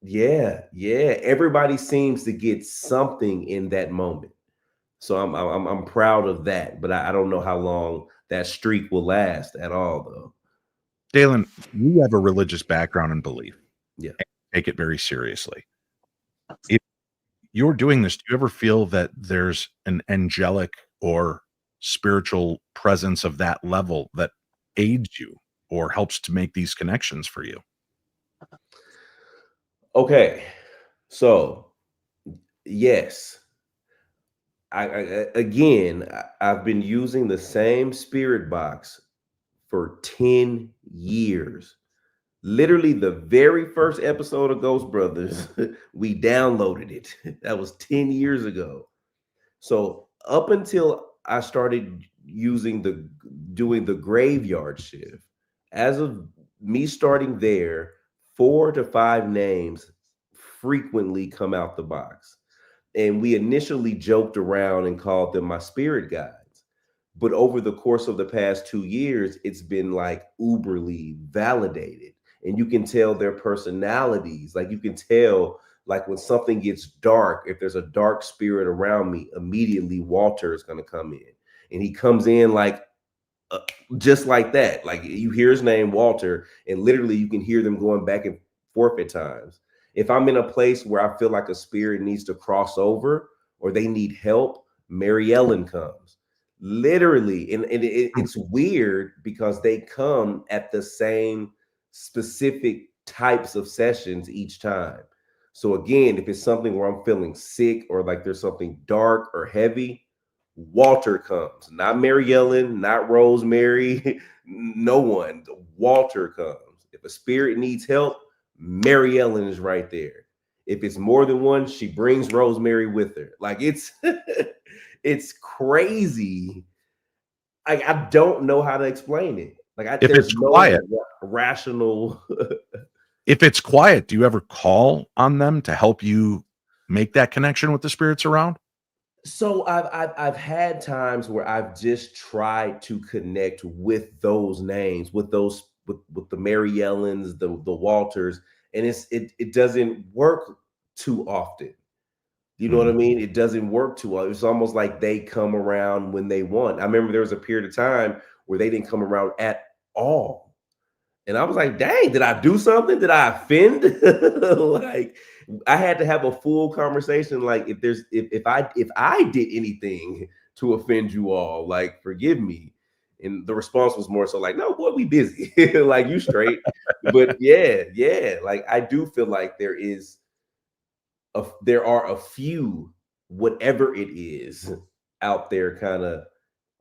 Speaker 5: Yeah. Everybody seems to get something in that moment. So I'm proud of that, but I don't know how long that streak will last at all, though.
Speaker 1: Dalen, you have a religious background and belief.
Speaker 5: Yeah.
Speaker 1: Take it very seriously. If you're doing this, do you ever feel that there's an angelic or spiritual presence of that level that aids you or helps to make these connections for you?
Speaker 5: Okay. So, yes. I've been using the same spirit box for 10 years. Literally, the very first episode of Ghost Brothers, we downloaded it. That was 10 years ago. So, up until I started doing the graveyard shift, as of me starting there, 4 to 5 names frequently come out the box. And we initially joked around and called them my spirit guides. But over the course of the past 2 years, it's been like uberly validated. And you can tell their personalities. Like you can tell, like when something gets dark, if there's a dark spirit around me, immediately Walter is going to come in. And he comes in like just like that. Like you hear his name, Walter, and literally you can hear them going back and forth at times. If I'm in a place where I feel like a spirit needs to cross over or they need help, Mary Ellen comes. Literally. And it's weird because they come at the same specific types of sessions each time. So again, if it's something where I'm feeling sick or like there's something dark or heavy, Walter comes. Not Mary Ellen, not Rosemary, no one. Walter comes. If a spirit needs help, Mary Ellen is right there. If it's more than one, she brings Rosemary with her. Like it's it's crazy. I don't know how to explain it. Like
Speaker 1: If
Speaker 5: there's
Speaker 1: it's
Speaker 5: no
Speaker 1: quiet,
Speaker 5: rational.
Speaker 1: if it's quiet, do you ever call on them to help you make that connection with the spirits around?
Speaker 5: So I've had times where I've just tried to connect with those names, with those with the Mary Ellens, the Walters, and it doesn't work too often. You know what I mean? It doesn't work too often. It's almost like they come around when they want. I remember there was a period of time where they didn't come around at all. And I was like, dang, did I do something? Did I offend? Like I had to have a full conversation. Like if I did anything to offend you all, like forgive me. And the response was more so like, no, boy, we busy. Like, you straight. But yeah. Like, I do feel like there are a few, whatever it is, out there kind of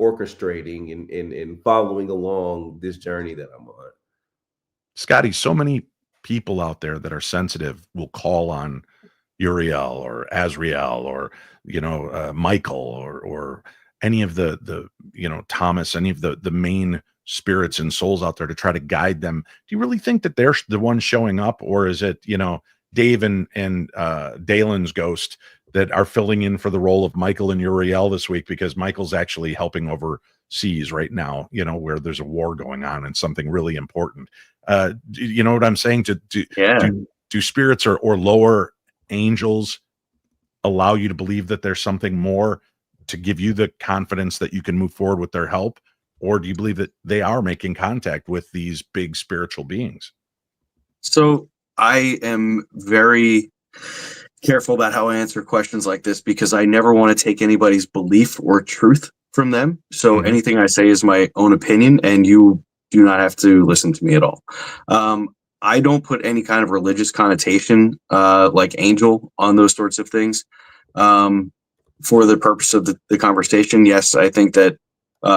Speaker 5: orchestrating and following along this journey that I'm on.
Speaker 1: Scotty, so many people out there that are sensitive will call on Uriel or Azrael or Michael or any of the Thomas, any of the main spirits and souls out there to try to guide them. Do you really think that they're the ones showing up, or is it Dave and Dalen's ghost that are filling in for the role of Michael and Uriel this week, because Michael's actually helping overseas right now, where there's a war going on and something really important. You know what I'm saying? Do spirits or lower angels allow you to believe that there's something more to give you the confidence that you can move forward with their help? Or do you believe that they are making contact with these big spiritual beings?
Speaker 8: So I am very careful about how I answer questions like this, because I never want to take anybody's belief or truth from them. So anything I say is my own opinion, and you do not have to listen to me at all. I don't put any kind of religious connotation, like angel, on those sorts of things. For the purpose of the conversation, yes, I think that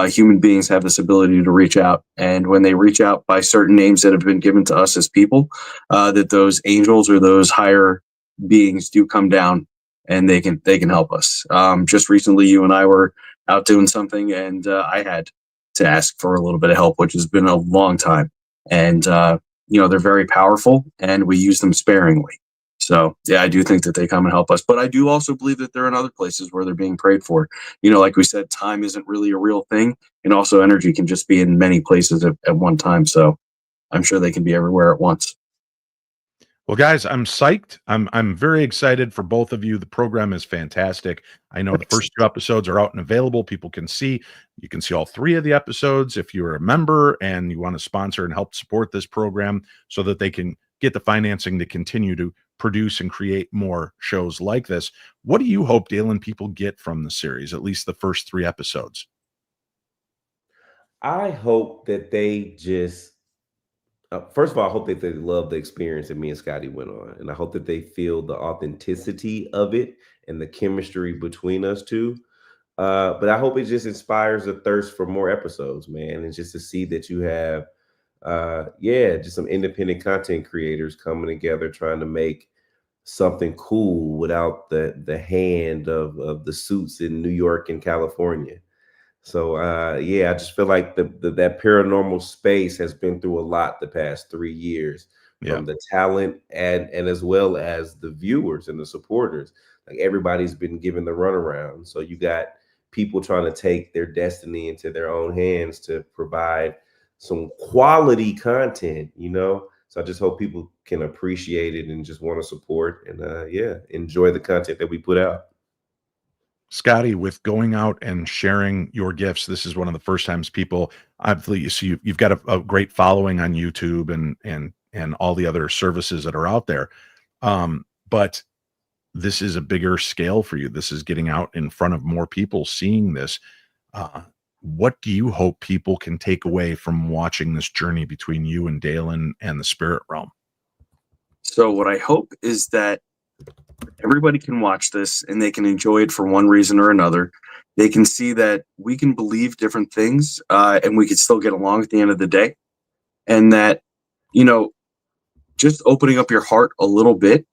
Speaker 8: human beings have this ability to reach out, and when they reach out by certain names that have been given to us as people, that those angels or those higher beings do come down and they can help us. Just recently, you and I were out doing something, and I had to ask for a little bit of help, which has been a long time. And they're very powerful, and we use them sparingly. So yeah, I do think that they come and help us, but I do also believe that they're in other places where they're being prayed for. Like we said, time isn't really a real thing, and also energy can just be in many places at one time. So I'm sure they can be everywhere at once.
Speaker 1: Well, guys, I'm psyched. I'm very excited for both of you. The program is fantastic. I know the first 2 episodes are out and available. People can see. You can see all 3 of the episodes if you're a member and you want to sponsor and help support this program so that they can get the financing to continue to produce and create more shows like this. What do you hope, Dalen, people get from the series, at least the first 3 episodes?
Speaker 5: I hope that they just first of all, I hope that they love the experience that me and Scotty went on. And I hope that they feel the authenticity of it and the chemistry between us two. But I hope it just inspires a thirst for more episodes, man. And just to see that you have, just some independent content creators coming together, trying to make something cool without the hand of the suits in New York and California. So I just feel like that paranormal space has been through a lot the past 3 years, from the talent and as well as the viewers and the supporters. Like, everybody's been given the runaround. So you got people trying to take their destiny into their own hands to provide some quality content, So I just hope people can appreciate it and just want to support and enjoy the content that we put out.
Speaker 1: Scotty, with going out and sharing your gifts, this is one of the first times people, obviously, so you've got a great following on YouTube and all the other services that are out there. But this is a bigger scale for you. This is getting out in front of more people, seeing this. What do you hope people can take away from watching this journey between you and Dalen and the spirit realm?
Speaker 8: So what I hope is that everybody can watch this and they can enjoy it for one reason or another. They can see that we can believe different things, and we can still get along at the end of the day. And that, just opening up your heart a little bit,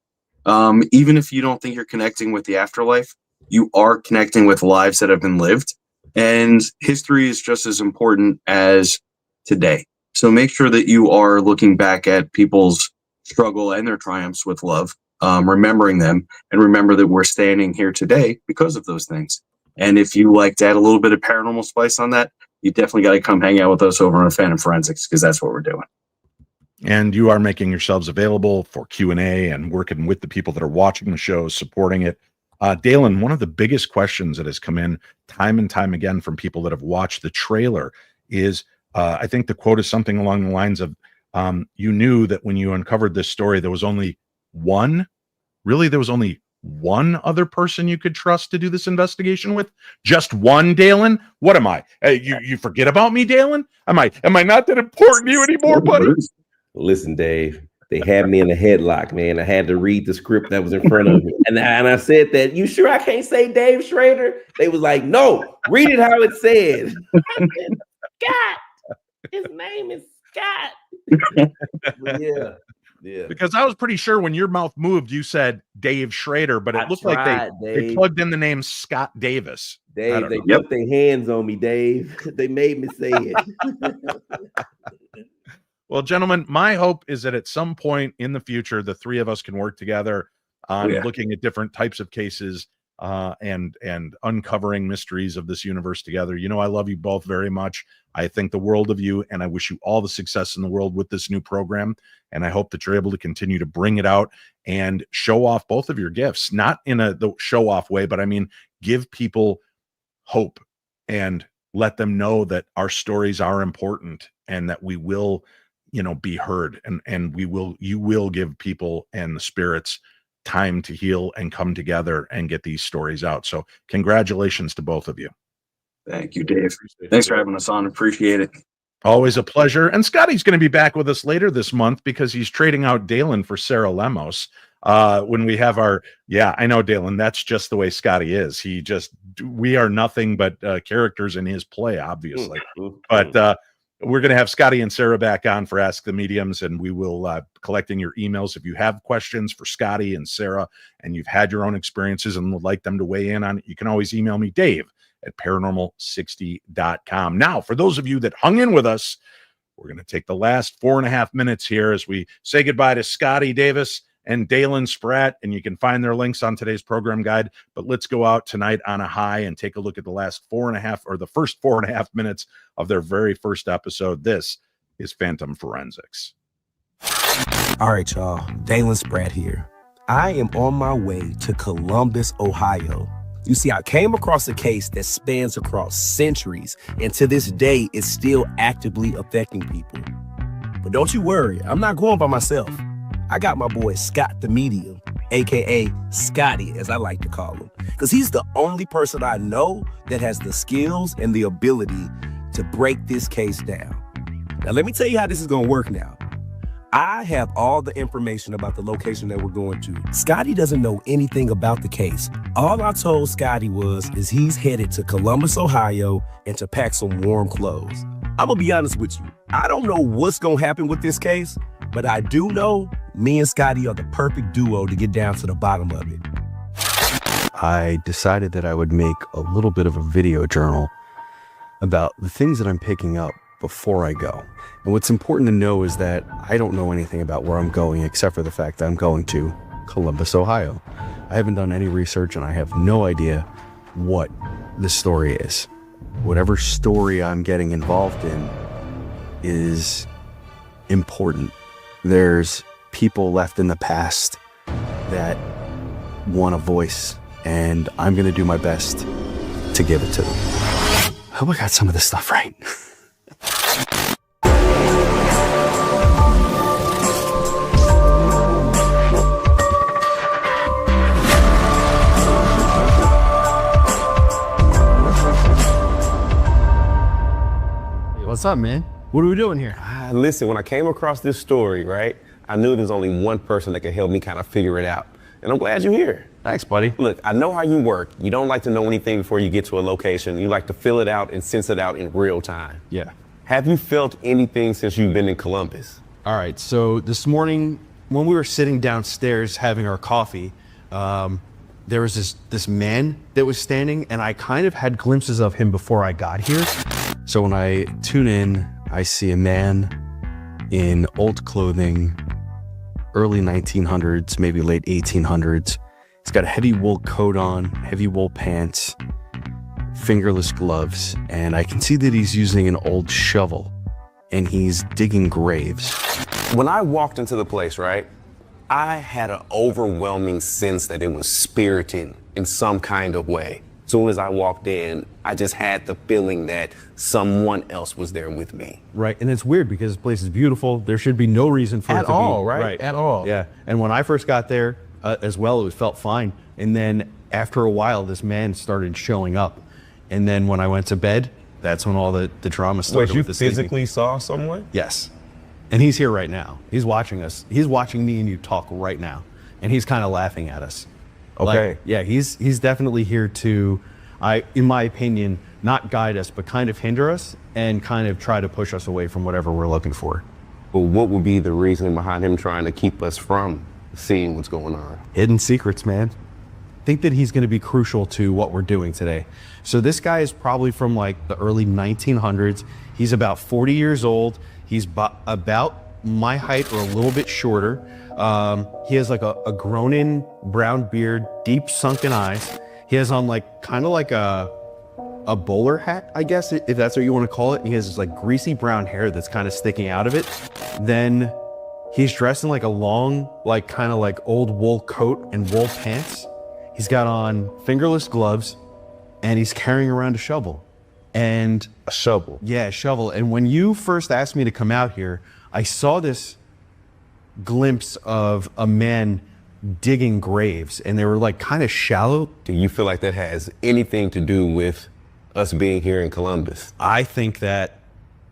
Speaker 8: even if you don't think you're connecting with the afterlife, you are connecting with lives that have been lived. And history is just as important as today. So make sure that you are looking back at people's struggle and their triumphs with love, remembering them, and remember that we're standing here today because of those things. And if you like to add a little bit of paranormal spice on that, you definitely got to come hang out with us over on Phantom Forensics, because that's what we're doing.
Speaker 1: And you are making yourselves available for Q&A and working with the people that are watching the show, supporting it. Dalen, one of the biggest questions that has come in time and time again from people that have watched the trailer is, I think the quote is something along the lines of, you knew that when you uncovered this story, there was only one other person you could trust to do this investigation with? Just one, Dalen? What am I? You forget about me, Dalen? Am I not that important to you anymore, buddy?
Speaker 5: Listen, Dave, they had me in a headlock, man. I had to read the script that was in front of me. And I said that, you sure I can't say Dave Schrader? They was like, no, read it how it said. Scott. His name is Scott. Yeah.
Speaker 1: Because I was pretty sure when your mouth moved, you said Dave Schrader, but it looked like they plugged in the name Scott Davis.
Speaker 5: Dave, they put their hands on me, Dave. They made me say it.
Speaker 1: Well, gentlemen, my hope is that at some point in the future, the three of us can work together on looking at different types of cases and uncovering mysteries of this universe together. You know, I love you both very much. I think the world of you, and I wish you all the success in the world with this new program. And I hope that you're able to continue to bring it out and show off both of your gifts, not in the show off way, but I mean, give people hope and let them know that our stories are important and that we will, be heard, and you will give people and the spirits time to heal and come together and get these stories out. So congratulations to both of you.
Speaker 8: Thank you, Dave. Thanks for having us on. Appreciate it.
Speaker 1: Always a pleasure. And Scotty's going to be back with us later this month because he's trading out Dalen for Sarah Lemos. When we have I know, Dalen, that's just the way Scotty is. We are nothing but characters in his play, obviously. But we're going to have Scotty and Sarah back on for Ask the Mediums, and we will collecting your emails. If you have questions for Scotty and Sarah and you've had your own experiences and would like them to weigh in on it, you can always email me, Dave@paranormal60.com. Now, for those of you that hung in with us, we're going to take the last 4.5 minutes here as we say goodbye to Scotty Davis and Dalen Spratt, and you can find their links on today's program guide. But let's go out tonight on a high and take a look at the first 4.5 minutes of their very first episode. This is Phantom Forensics.
Speaker 11: All right, y'all. Dalen Spratt here. I am on my way to Columbus, Ohio. You see, I came across a case that spans across centuries, and to this day, is still actively affecting people. But don't you worry, I'm not going by myself. I got my boy Scott the Medium, aka Scotty, as I like to call him, because he's the only person I know that has the skills and the ability to break this case down. Now, let me tell you how this is going to work now. I have all the information about the location that we're going to. Scotty doesn't know anything about the case. All I told Scotty is he's headed to Columbus, Ohio, and to pack some warm clothes. I'm gonna be honest with you. I don't know what's gonna happen with this case, but I do know me and Scotty are the perfect duo to get down to the bottom of it.
Speaker 6: I decided that I would make a little bit of a video journal about the things that I'm picking up before I go. And what's important to know is that I don't know anything about where I'm going except for the fact that I'm going to Columbus, Ohio. I haven't done any research and I have no idea what the story is. Whatever story I'm getting involved in is important. There's people left in the past that want a voice, and I'm going to do my best to give it to them. I hope I got some of this stuff right.
Speaker 12: What's up, man? What are we doing here?
Speaker 11: Listen, when I came across this story, right, I knew there's only one person that could help me kind of figure it out. And I'm glad you're here.
Speaker 12: Thanks, buddy.
Speaker 11: Look, I know how you work. You don't like to know anything before you get to a location. You like to fill it out and sense it out in real time.
Speaker 12: Yeah.
Speaker 11: Have you felt anything since you've been in Columbus?
Speaker 12: All right, so this morning when we were sitting downstairs having our coffee, there was this man that was standing, and I kind of had glimpses of him before I got here.
Speaker 6: So when I tune in, I see a man in old clothing, early 1900s, maybe late 1800s. He's got a heavy wool coat on, heavy wool pants, fingerless gloves, and I can see that he's using an old shovel and he's digging graves.
Speaker 11: When I walked into the place, right, I had an overwhelming sense that it was spirited in some kind of way. As soon as I walked in, I just had the feeling that someone else was there with me.
Speaker 12: Right, and it's weird because this place is beautiful. There should be no reason for it to be.
Speaker 11: Right? At all.
Speaker 12: Yeah, and when I first got there as well, it felt fine. And then after a while, this man started showing up. And then when I went to bed, that's when all the drama started.
Speaker 13: Wait, you
Speaker 12: with the sleeping.
Speaker 13: physically saw someone?
Speaker 12: Yes. And he's here right now. He's watching us. He's watching me and you talk right now. And he's kind of laughing at us.
Speaker 13: Okay.
Speaker 12: Yeah, he's definitely here to, in my opinion, not guide us, but kind of hinder us and kind of try to push us away from whatever we're looking for.
Speaker 13: Well, what would be the reason behind him trying to keep us from seeing what's going on?
Speaker 12: Hidden secrets, man. I think that he's going to be crucial to what we're doing today. So this guy is probably from like the early 1900s. He's about 40 years old. He's about my height or a little bit shorter. He has like a grown-in brown beard, deep sunken eyes. He has on like kind of like a bowler hat, I guess, if that's what you want to call it. He has this like greasy brown hair that's kind of sticking out of it. Then he's dressed in like a long, like kind of like old wool coat and wool pants. He's got on fingerless gloves and he's carrying around a shovel. And
Speaker 13: a shovel?
Speaker 12: Yeah, a shovel. And when you first asked me to come out here, I saw this glimpse of a man digging graves and they were like kind of shallow.
Speaker 13: Do you feel like that has anything to do with us being here in Columbus?
Speaker 12: I think that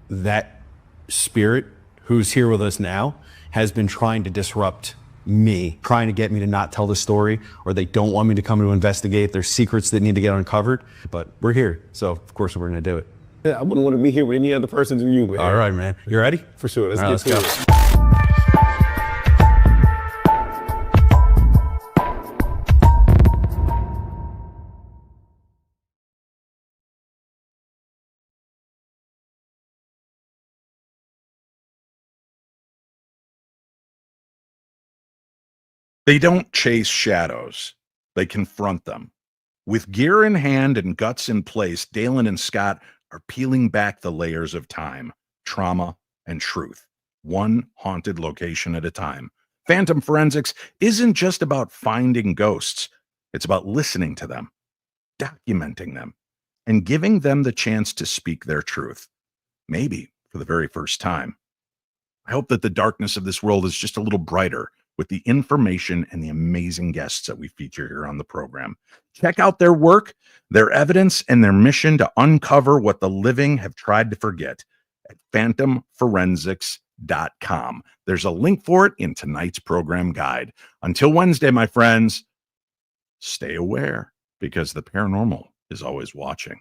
Speaker 12: that spirit who's here with us now has been trying to disrupt me, trying to get me to not tell the story, or they don't want me to come to investigate. There's secrets that need to get uncovered, but we're here. So of course we're gonna do it.
Speaker 13: Yeah, I wouldn't want to be here with any other person than you, man.
Speaker 12: All right, man. You ready?
Speaker 13: For sure. Let's
Speaker 12: go.
Speaker 13: it.
Speaker 1: They don't chase shadows. They confront them. With gear in hand and guts in place, Dalen and Scott are peeling back the layers of time, trauma, and truth, one haunted location at a time. Phantom Forensics isn't just about finding ghosts. It's about listening to them, documenting them, and giving them the chance to speak their truth, maybe for the very first time. I hope that the darkness of this world is just a little brighter with the information and the amazing guests that we feature here on the program. Check out their work, their evidence, and their mission to uncover what the living have tried to forget at phantomforensics.com. There's a link for it in tonight's program guide. Until Wednesday, my friends, stay aware because the paranormal is always watching.